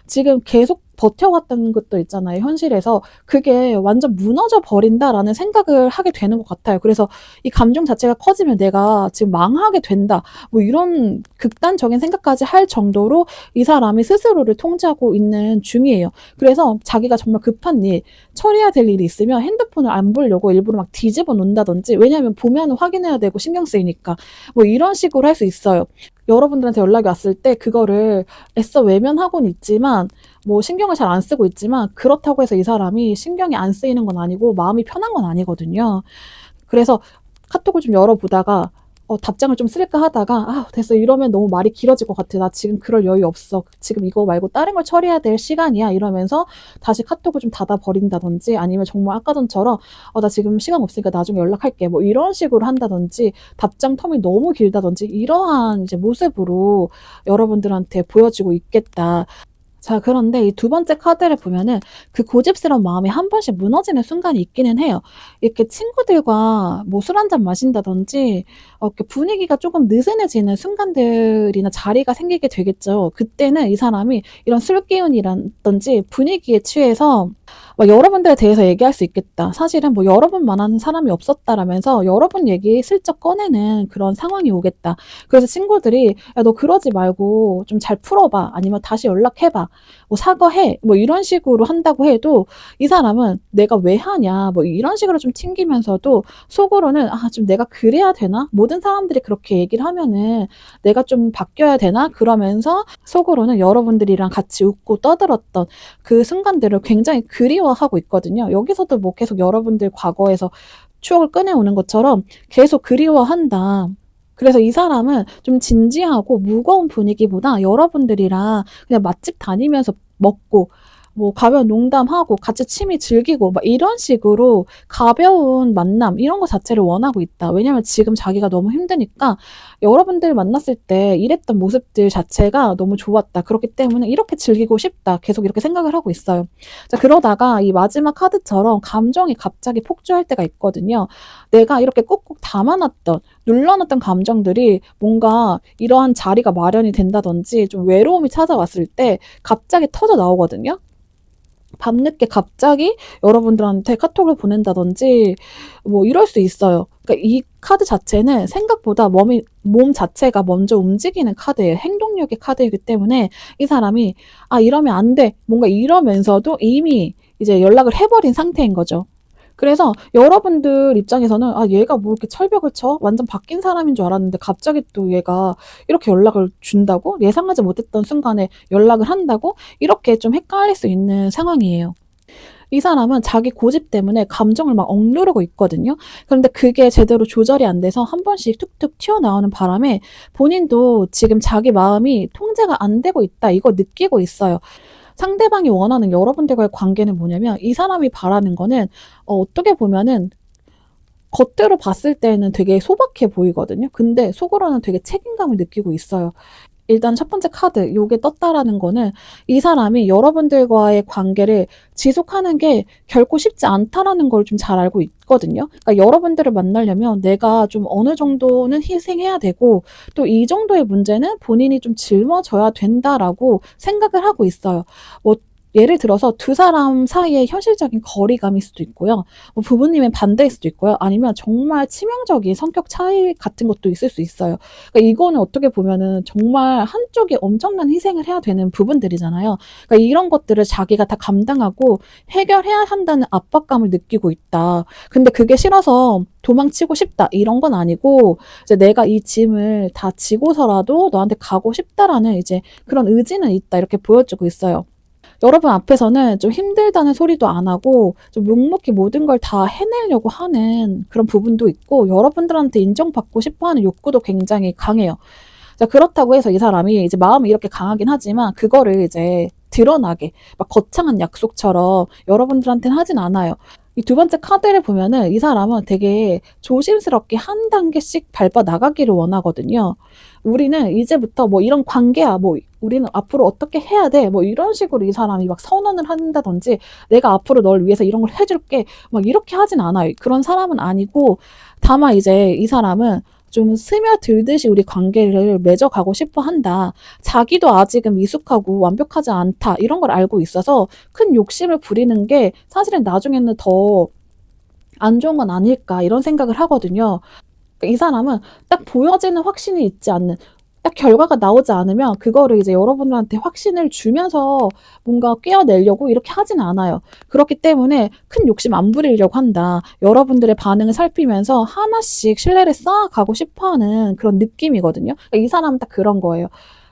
지금 계속 버텨왔던 것도 있잖아요, 현실에서. 그게 완전 무너져 버린다라는 생각을 하게 되는 것 같아요. 그래서 이 감정 자체가 커지면 '내가 지금 망하게 된다.' 뭐 이런 극단적인 생각까지 할 정도로 이 사람이 스스로를 통제하고 있는 중이에요. 그래서 자기가 정말 급한 일, 처리해야 될 일이 있으면 핸드폰을 안 보려고 일부러 막 뒤집어 놓는다든지, 왜냐하면 보면은 확인해야 되고 신경 쓰이니까. 뭐 이런 식으로 할 수 있어요. 여러분들한테 연락이 왔을 때 그거를 애써 외면하고는 있지만, 뭐 신경을 잘 안 쓰고 있지만, 그렇다고 해서 이 사람이 신경이 안 쓰이는 건 아니고 마음이 편한 건 아니거든요. 그래서 카톡을 좀 열어보다가 답장을 좀 쓸까 하다가 '아 됐어. 이러면 너무 말이 길어질 것 같아. 나 지금 그럴 여유 없어. 지금 이거 말고 다른 걸 처리해야 될 시간이야.' 이러면서 다시 카톡을 좀 닫아 버린다든지, 아니면 정말 아까 전처럼 나 지금 시간 없으니까 나중에 연락할게." 뭐 이런 식으로 한다든지, 답장 텀이 너무 길다든지, 이러한 이제 모습으로 여러분들한테 보여지고 있겠다. 자, 그런데 이 두 번째 카드를 보면은 그 고집스러운 마음이 한 번씩 무너지는 순간이 있기는 해요. 이렇게 친구들과 뭐 술 한잔 마신다든지 이렇게 분위기가 조금 느슨해지는 순간들이나 자리가 생기게 되겠죠. 그때는 이 사람이 이런 술 기운이라든지 분위기에 취해서 막 여러분들에 대해서 얘기할 수 있겠다. 사실은 뭐 여러분만한 사람이 없었다라면서 여러분 얘기 슬쩍 꺼내는 그런 상황이 오겠다. 그래서 친구들이 "야, 너 그러지 말고 좀 잘 풀어봐." 아니면 "다시 연락해봐." 뭐 "사과해." 뭐 이런 식으로 한다고 해도 이 사람은 "내가 왜 하냐." 뭐 이런 식으로 좀 튕기면서도 속으로는 '아 좀 내가 그래야 되나? 모든 사람들이 그렇게 얘기를 하면은 내가 좀 바뀌어야 되나?' 그러면서 속으로는 여러분들이랑 같이 웃고 떠들었던 그 순간들을 굉장히 그리워하고 있거든요. 여기서도 뭐 계속 여러분들 과거에서 추억을 꺼내오는 것처럼 계속 그리워한다. 그래서 이 사람은 좀 진지하고 무거운 분위기보다 여러분들이랑 그냥 맛집 다니면서 먹고 뭐 가벼운 농담하고 같이 취미 즐기고 막 이런 식으로 가벼운 만남, 이런 거 자체를 원하고 있다. 왜냐면 지금 자기가 너무 힘드니까 여러분들 만났을 때 이랬던 모습들 자체가 너무 좋았다. 그렇기 때문에 이렇게 즐기고 싶다. 계속 이렇게 생각을 하고 있어요. 자, 그러다가 이 마지막 카드처럼 감정이 갑자기 폭주할 때가 있거든요. 내가 이렇게 꾹꾹 담아놨던, 눌러놨던 감정들이 뭔가 이러한 자리가 마련이 된다든지 좀 외로움이 찾아왔을 때 갑자기 터져 나오거든요. 밤늦게 갑자기 여러분들한테 카톡을 보낸다든지 뭐 이럴 수 있어요. 그러니까 이 카드 자체는 생각보다 몸 자체가 먼저 움직이는 카드예요. 행동력의 카드이기 때문에 이 사람이 '아 이러면 안 돼.' 뭔가 이러면서도 이미 이제 연락을 해 버린 상태인 거죠. 그래서 여러분들 입장에서는 '아 얘가 뭐 이렇게 철벽을 쳐? 완전 바뀐 사람인 줄 알았는데 갑자기 또 얘가 이렇게 연락을 준다고? 예상하지 못했던 순간에 연락을 한다고?' 이렇게 좀 헷갈릴 수 있는 상황이에요. 이 사람은 자기 고집 때문에 감정을 막 억누르고 있거든요. 그런데 그게 제대로 조절이 안 돼서 한 번씩 툭툭 튀어나오는 바람에 본인도 지금 자기 마음이 통제가 안 되고 있다, 이거 느끼고 있어요. 상대방이 원하는 여러분들과의 관계는 뭐냐면, 이 사람이 바라는 거는 어떻게 보면은 겉으로 봤을 때는 되게 소박해 보이거든요. 근데 속으로는 되게 책임감을 느끼고 있어요. 일단 첫 번째 카드 요게 떴다라는 거는 이 사람이 여러분들과의 관계를 지속하는 게 결코 쉽지 않다라는 걸 좀 잘 알고 있거든요. 그러니까 여러분들을 만나려면 내가 좀 어느 정도는 희생해야 되고, 또 이 정도의 문제는 본인이 좀 짊어져야 된다라고 생각을 하고 있어요. 뭐 예를 들어서 두 사람 사이의 현실적인 거리감일 수도 있고요. 뭐 부모님의 반대일 수도 있고요. 아니면 정말 치명적인 성격 차이 같은 것도 있을 수 있어요. 그러니까 이거는 어떻게 보면은 정말 한쪽이 엄청난 희생을 해야 되는 부분들이잖아요. 그러니까 이런 것들을 자기가 다 감당하고 해결해야 한다는 압박감을 느끼고 있다. 근데 그게 싫어서 도망치고 싶다, 이런 건 아니고 이제 '내가 이 짐을 다 지고서라도 너한테 가고 싶다.'라는 이제 그런 의지는 있다, 이렇게 보여주고 있어요. 여러분 앞에서는 좀 힘들다는 소리도 안 하고 좀 묵묵히 모든 걸 다 해내려고 하는 그런 부분도 있고, 여러분들한테 인정받고 싶어 하는 욕구도 굉장히 강해요. 자, 그렇다고 해서 이 사람이 이제 마음이 이렇게 강하긴 하지만 그거를 이제 드러나게 막 거창한 약속처럼 여러분들한테는 하진 않아요. 이 두 번째 카드를 보면은 이 사람은 되게 조심스럽게 한 단계씩 밟아 나가기를 원하거든요. 우리는 이제부터 뭐 이런 관계야, 뭐 우리는 앞으로 어떻게 해야 돼, 뭐 이런 식으로 이 사람이 막 선언을 한다든지, 내가 앞으로 널 위해서 이런 걸 해줄게, 막 이렇게 하진 않아요. 그런 사람은 아니고, 다만 이제 이 사람은 좀 스며들듯이 우리 관계를 맺어가고 싶어 한다. 자기도 아직은 미숙하고 완벽하지 않다. 이런 걸 알고 있어서 큰 욕심을 부리는 게 사실은 나중에는 더 안 좋은 건 아닐까 이런 생각을 하거든요. 이 사람은 딱 보여지는 확신이 있지 않는, 딱 결과가 나오지 않으면 그거를 이제 여러분들한테 확신을 주면서 뭔가 꿰어내려고 이렇게 하진 않아요. 그렇기 때문에 큰 욕심 안 부리려고 한다. 여러분들의 반응을 살피면서 하나씩 신뢰를 쌓아가고 싶어하는 그런 느낌이거든요. 이 사람은 딱 그런 거예요.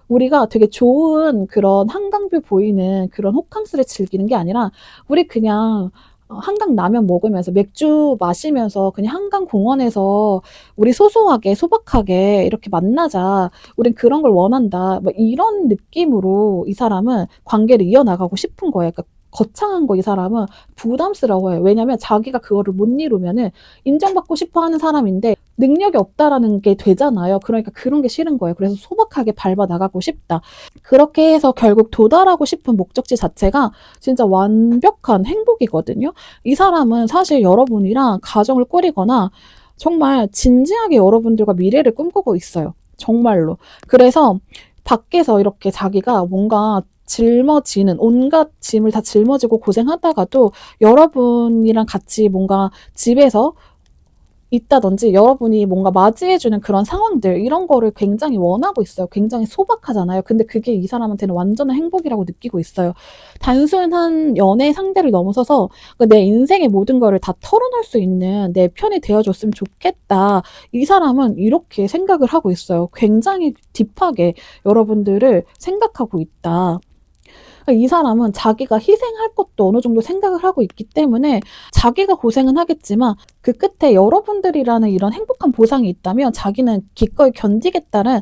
우리가 되게 좋은 그런 한강뷰 보이는 그런 호캉스를 즐기는 게 아니라 우리 그냥 한강 라면 먹으면서 맥주 마시면서 그냥 한강 공원에서 우리 소소하게 소박하게 이렇게 만나자. 우린 그런 걸 원한다. 뭐 이런 느낌으로 이 사람은 관계를 이어나가고 싶은 거예요. 그러니까 거창한 거 이 사람은 부담스러워요. 왜냐면 자기가 그거를 못 이루면은 인정받고 싶어 하는 사람인데 능력이 없다라는 게 되잖아요. 그러니까 그런 게 싫은 거예요. 그래서 소박하게 밟아 나가고 싶다. 그렇게 해서 결국 도달하고 싶은 목적지 자체가 진짜 완벽한 행복이거든요. 이 사람은 사실 여러분이랑 가정을 꾸리거나 정말 진지하게 여러분들과 미래를 꿈꾸고 있어요. 정말로. 그래서 밖에서 이렇게 자기가 뭔가 짊어지는 온갖 짐을 다 짊어지고 고생하다가도 여러분이랑 같이 뭔가 집에서 있다든지 여러분이 뭔가 맞이해주는 그런 상황들 이런 거를 굉장히 원하고 있어요. 굉장히 소박하잖아요. 근데 그게 이 사람한테는 완전한 행복이라고 느끼고 있어요. 단순한 연애 상대를 넘어서서 내 인생의 모든 거를 다 털어놓을 수 있는 내 편이 되어줬으면 좋겠다. 이 사람은 이렇게 생각을 하고 있어요. 굉장히 딥하게 여러분들을 생각하고 있다. 이 사람은 자기가 희생할 것도 어느 정도 생각을 하고 있기 때문에 자기가 고생은 하겠지만 그 끝에 여러분들이라는 이런 행복한 보상이 있다면 자기는 기꺼이 견디겠다는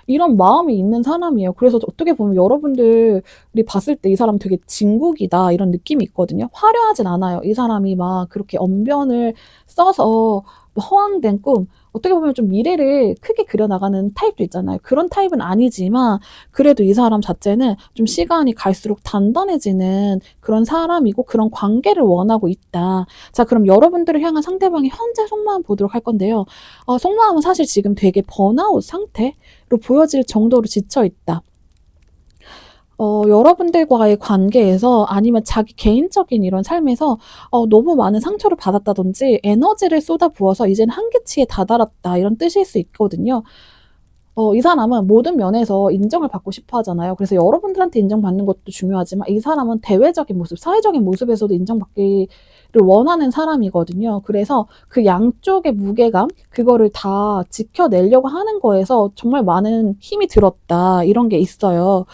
이런 마음이 있는 사람이에요. 그래서 어떻게 보면 여러분들이 봤을 때 이 사람 되게 진국이다 이런 느낌이 있거든요. 화려하진 않아요. 이 사람이 막 그렇게 언변을 써서 허황된 꿈, 어떻게 보면 좀 미래를 크게 그려나가는 타입도 있잖아요. 그런 타입은 아니지만 그래도 이 사람 자체는 좀 시간이 갈수록 단단해지는 그런 사람이고 그런 관계를 원하고 있다. 자, 그럼 여러분들을 향한 상대방의 현재 속마음 보도록 할 건데요. 속마음은 사실 지금 되게 번아웃 상태로 보여질 정도로 지쳐있다. 여러분들과의 관계에서 아니면 자기 개인적인 이런 삶에서 너무 많은 상처를 받았다든지 에너지를 쏟아부어서 이제는 한계치에 다다랐다 이런 뜻일 수 있거든요. 이 사람은 모든 면에서 인정을 받고 싶어 하잖아요. 그래서 여러분들한테 인정받는 것도 중요하지만 이 사람은 대외적인 모습, 사회적인 모습에서도 인정받기를 원하는 사람이거든요. 그래서 그 양쪽의 무게감, 그거를 다 지켜내려고 하는 거에서 정말 많은 힘이 들었다. 이런 게 있어요.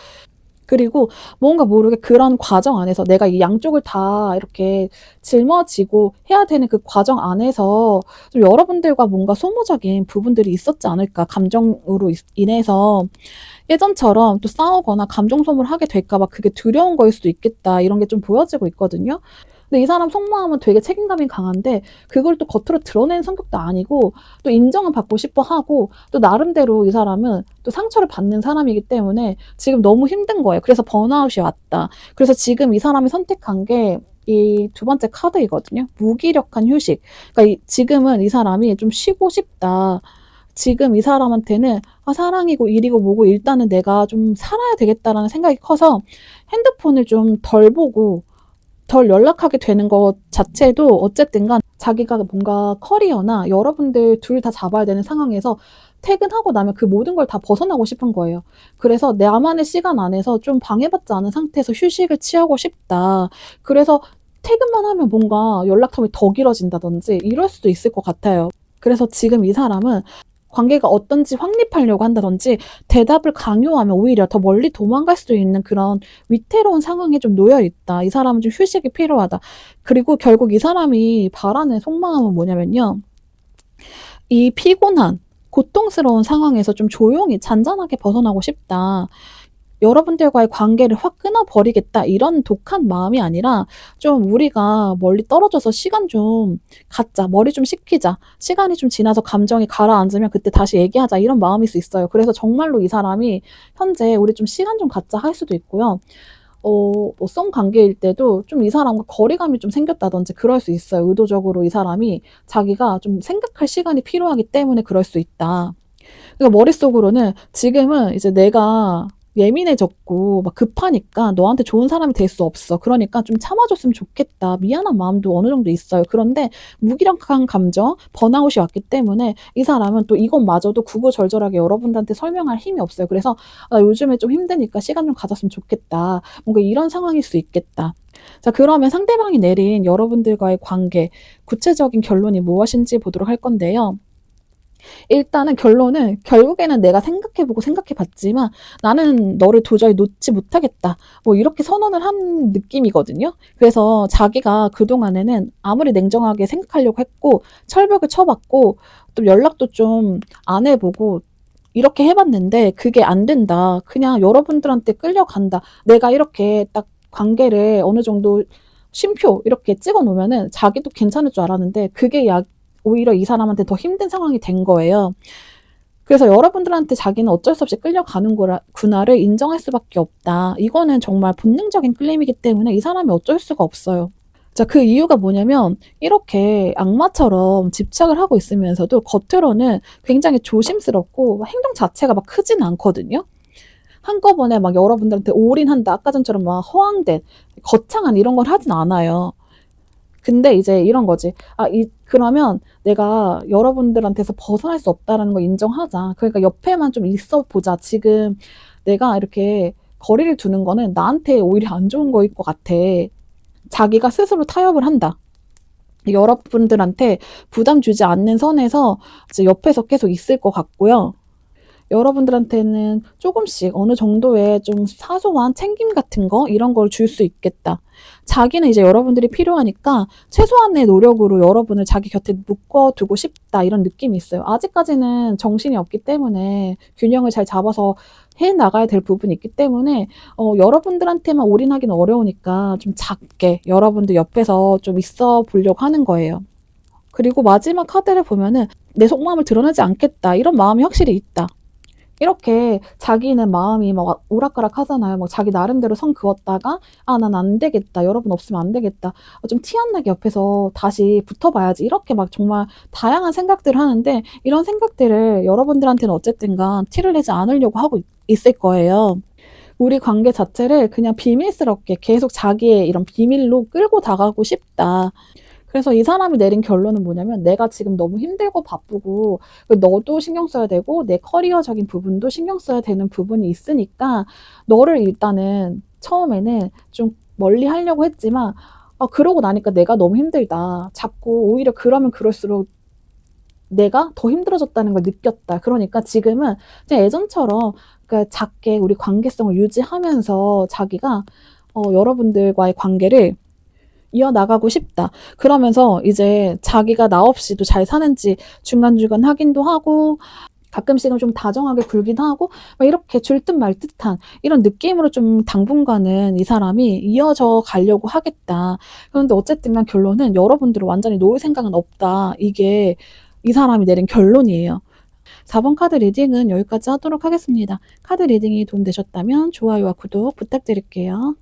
그리고 뭔가 모르게 그런 과정 안에서 내가 이 양쪽을 다 이렇게 짊어지고 해야 되는 그 과정 안에서 좀 여러분들과 뭔가 소모적인 부분들이 있었지 않을까. 감정으로 인해서 예전처럼 또 싸우거나 감정 소모를 하게 될까 봐 그게 두려운 거일 수도 있겠다. 이런 게 좀 보여지고 있거든요. 근데 이 사람 속마음은 되게 책임감이 강한데 그걸 또 겉으로 드러내는 성격도 아니고 또 인정은 받고 싶어 하고 또 나름대로 이 사람은 또 상처를 받는 사람이기 때문에 지금 너무 힘든 거예요. 그래서 번아웃이 왔다. 그래서 지금 이 사람이 선택한 게 이 두 번째 카드이거든요. 무기력한 휴식. 그러니까 지금은 이 사람이 좀 쉬고 싶다. 지금 이 사람한테는 사랑이고 일이고 뭐고 일단은 내가 좀 살아야 되겠다라는 생각이 커서 핸드폰을 좀 덜 보고 덜 연락하게 되는 것 자체도 어쨌든 간 자기가 뭔가 커리어나 여러분들 둘 다 잡아야 되는 상황에서 퇴근하고 나면 그 모든 걸 다 벗어나고 싶은 거예요. 그래서 나만의 시간 안에서 좀 방해받지 않은 상태에서 휴식을 취하고 싶다. 그래서 퇴근만 하면 뭔가 연락텀이 더 길어진다든지 이럴 수도 있을 것 같아요. 그래서 지금 이 사람은 관계가 어떤지 확립하려고 한다든지 대답을 강요하면 오히려 더 멀리 도망갈 수도 있는 그런 위태로운 상황에 좀 놓여 있다. 이 사람은 좀 휴식이 필요하다. 그리고 결국 이 사람이 바라는 속마음은 뭐냐면요. 이 피곤한 고통스러운 상황에서 좀 조용히 잔잔하게 벗어나고 싶다. 여러분들과의 관계를 확 끊어버리겠다 이런 독한 마음이 아니라 좀 우리가 멀리 떨어져서 시간 좀 갖자. 머리 좀 식히자. 시간이 좀 지나서 감정이 가라앉으면 그때 다시 얘기하자. 이런 마음일 수 있어요. 그래서 정말로 이 사람이 현재 우리 좀 시간 좀 갖자 할 수도 있고요. 뭐 썸 관계일 때도 좀 이 사람과 거리감이 좀 생겼다든지 그럴 수 있어요. 의도적으로 이 사람이 자기가 좀 생각할 시간이 필요하기 때문에 그럴 수 있다. 그러니까 머릿속으로는 지금은 이제 내가 예민해졌고 막 급하니까 너한테 좋은 사람이 될 수 없어. 그러니까 좀 참아줬으면 좋겠다. 미안한 마음도 어느 정도 있어요. 그런데 무기력한 감정, 번아웃이 왔기 때문에 이 사람은 또 이것마저도 구구절절하게 여러분들한테 설명할 힘이 없어요. 그래서 아, 요즘에 좀 힘드니까 시간 좀 가졌으면 좋겠다. 뭔가 이런 상황일 수 있겠다. 자, 그러면 상대방이 내린 여러분들과의 관계, 구체적인 결론이 무엇인지 보도록 할 건데요. 일단은 결론은 결국에는 내가 생각해보고 생각해봤지만 나는 너를 도저히 놓지 못하겠다. 뭐 이렇게 선언을 한 느낌이거든요. 그래서 자기가 그동안에는 아무리 냉정하게 생각하려고 했고 철벽을 쳐봤고 또 연락도 좀 안 해보고 이렇게 해봤는데 그게 안 된다. 그냥 여러분들한테 끌려간다. 내가 이렇게 딱 관계를 어느 정도 쉼표 이렇게 찍어 놓으면은 자기도 괜찮을 줄 알았는데 그게 오히려 이 사람한테 더 힘든 상황이 된 거예요. 그래서 여러분들한테 자기는 어쩔 수 없이 끌려가는 구나를 인정할 수밖에 없다. 이거는 정말 본능적인 끌림이기 때문에 이 사람이 어쩔 수가 없어요. 자, 그 이유가 뭐냐면 이렇게 악마처럼 집착을 하고 있으면서도 겉으로는 굉장히 조심스럽고 행동 자체가 막 크지는 않거든요. 한꺼번에 막 여러분들한테 올인한다. 아까 전처럼 막 허황된 거창한 이런 걸 하진 않아요. 근데 이제 이런 거지. 그러면 내가 여러분들한테서 벗어날 수 없다라는 걸 인정하자. 그러니까 옆에만 좀 있어 보자. 지금 내가 이렇게 거리를 두는 거는 나한테 오히려 안 좋은 거일 것 같아. 자기가 스스로 타협을 한다. 여러분들한테 부담 주지 않는 선에서 이제 옆에서 계속 있을 것 같고요. 여러분들한테는 조금씩 어느 정도의 좀 사소한 챙김 같은 거 이런 걸 줄 수 있겠다. 자기는 이제 여러분들이 필요하니까 최소한의 노력으로 여러분을 자기 곁에 묶어두고 싶다 이런 느낌이 있어요. 아직까지는 정신이 없기 때문에 균형을 잘 잡아서 해 나가야 될 부분이 있기 때문에 여러분들한테만 올인하기는 어려우니까 좀 작게 여러분들 옆에서 좀 있어 보려고 하는 거예요. 그리고 마지막 카드를 보면은 내 속마음을 드러내지 않겠다 이런 마음이 확실히 있다. 이렇게 자기는 마음이 막 오락가락 하잖아요. 막 자기 나름대로 선 그었다가 난 안 되겠다. 여러분 없으면 안 되겠다. 좀 티 안 나게 옆에서 다시 붙어봐야지. 이렇게 막 정말 다양한 생각들을 하는데 이런 생각들을 여러분들한테는 어쨌든간 티를 내지 않으려고 하고 있을 거예요. 우리 관계 자체를 그냥 비밀스럽게 계속 자기의 이런 비밀로 끌고 나가고 싶다. 그래서 이 사람이 내린 결론은 뭐냐면 내가 지금 너무 힘들고 바쁘고 너도 신경 써야 되고 내 커리어적인 부분도 신경 써야 되는 부분이 있으니까 너를 일단은 처음에는 좀 멀리 하려고 했지만 그러고 나니까 내가 너무 힘들다. 자꾸 오히려 그러면 그럴수록 내가 더 힘들어졌다는 걸 느꼈다. 그러니까 지금은 그냥 예전처럼 그러니까 작게 우리 관계성을 유지하면서 자기가 여러분들과의 관계를 이어나가고 싶다. 그러면서 이제 자기가 나 없이도 잘 사는지 중간중간 확인도 하고 가끔씩은 좀 다정하게 굴기도 하고 막 이렇게 줄 듯 말 듯한 이런 느낌으로 좀 당분간은 이 사람이 이어져 가려고 하겠다. 그런데 어쨌든 간 결론은 여러분들을 완전히 놓을 생각은 없다. 이게 이 사람이 내린 결론이에요. 4번 카드 리딩은 여기까지 하도록 하겠습니다. 카드 리딩이 도움되셨다면 좋아요와 구독 부탁드릴게요.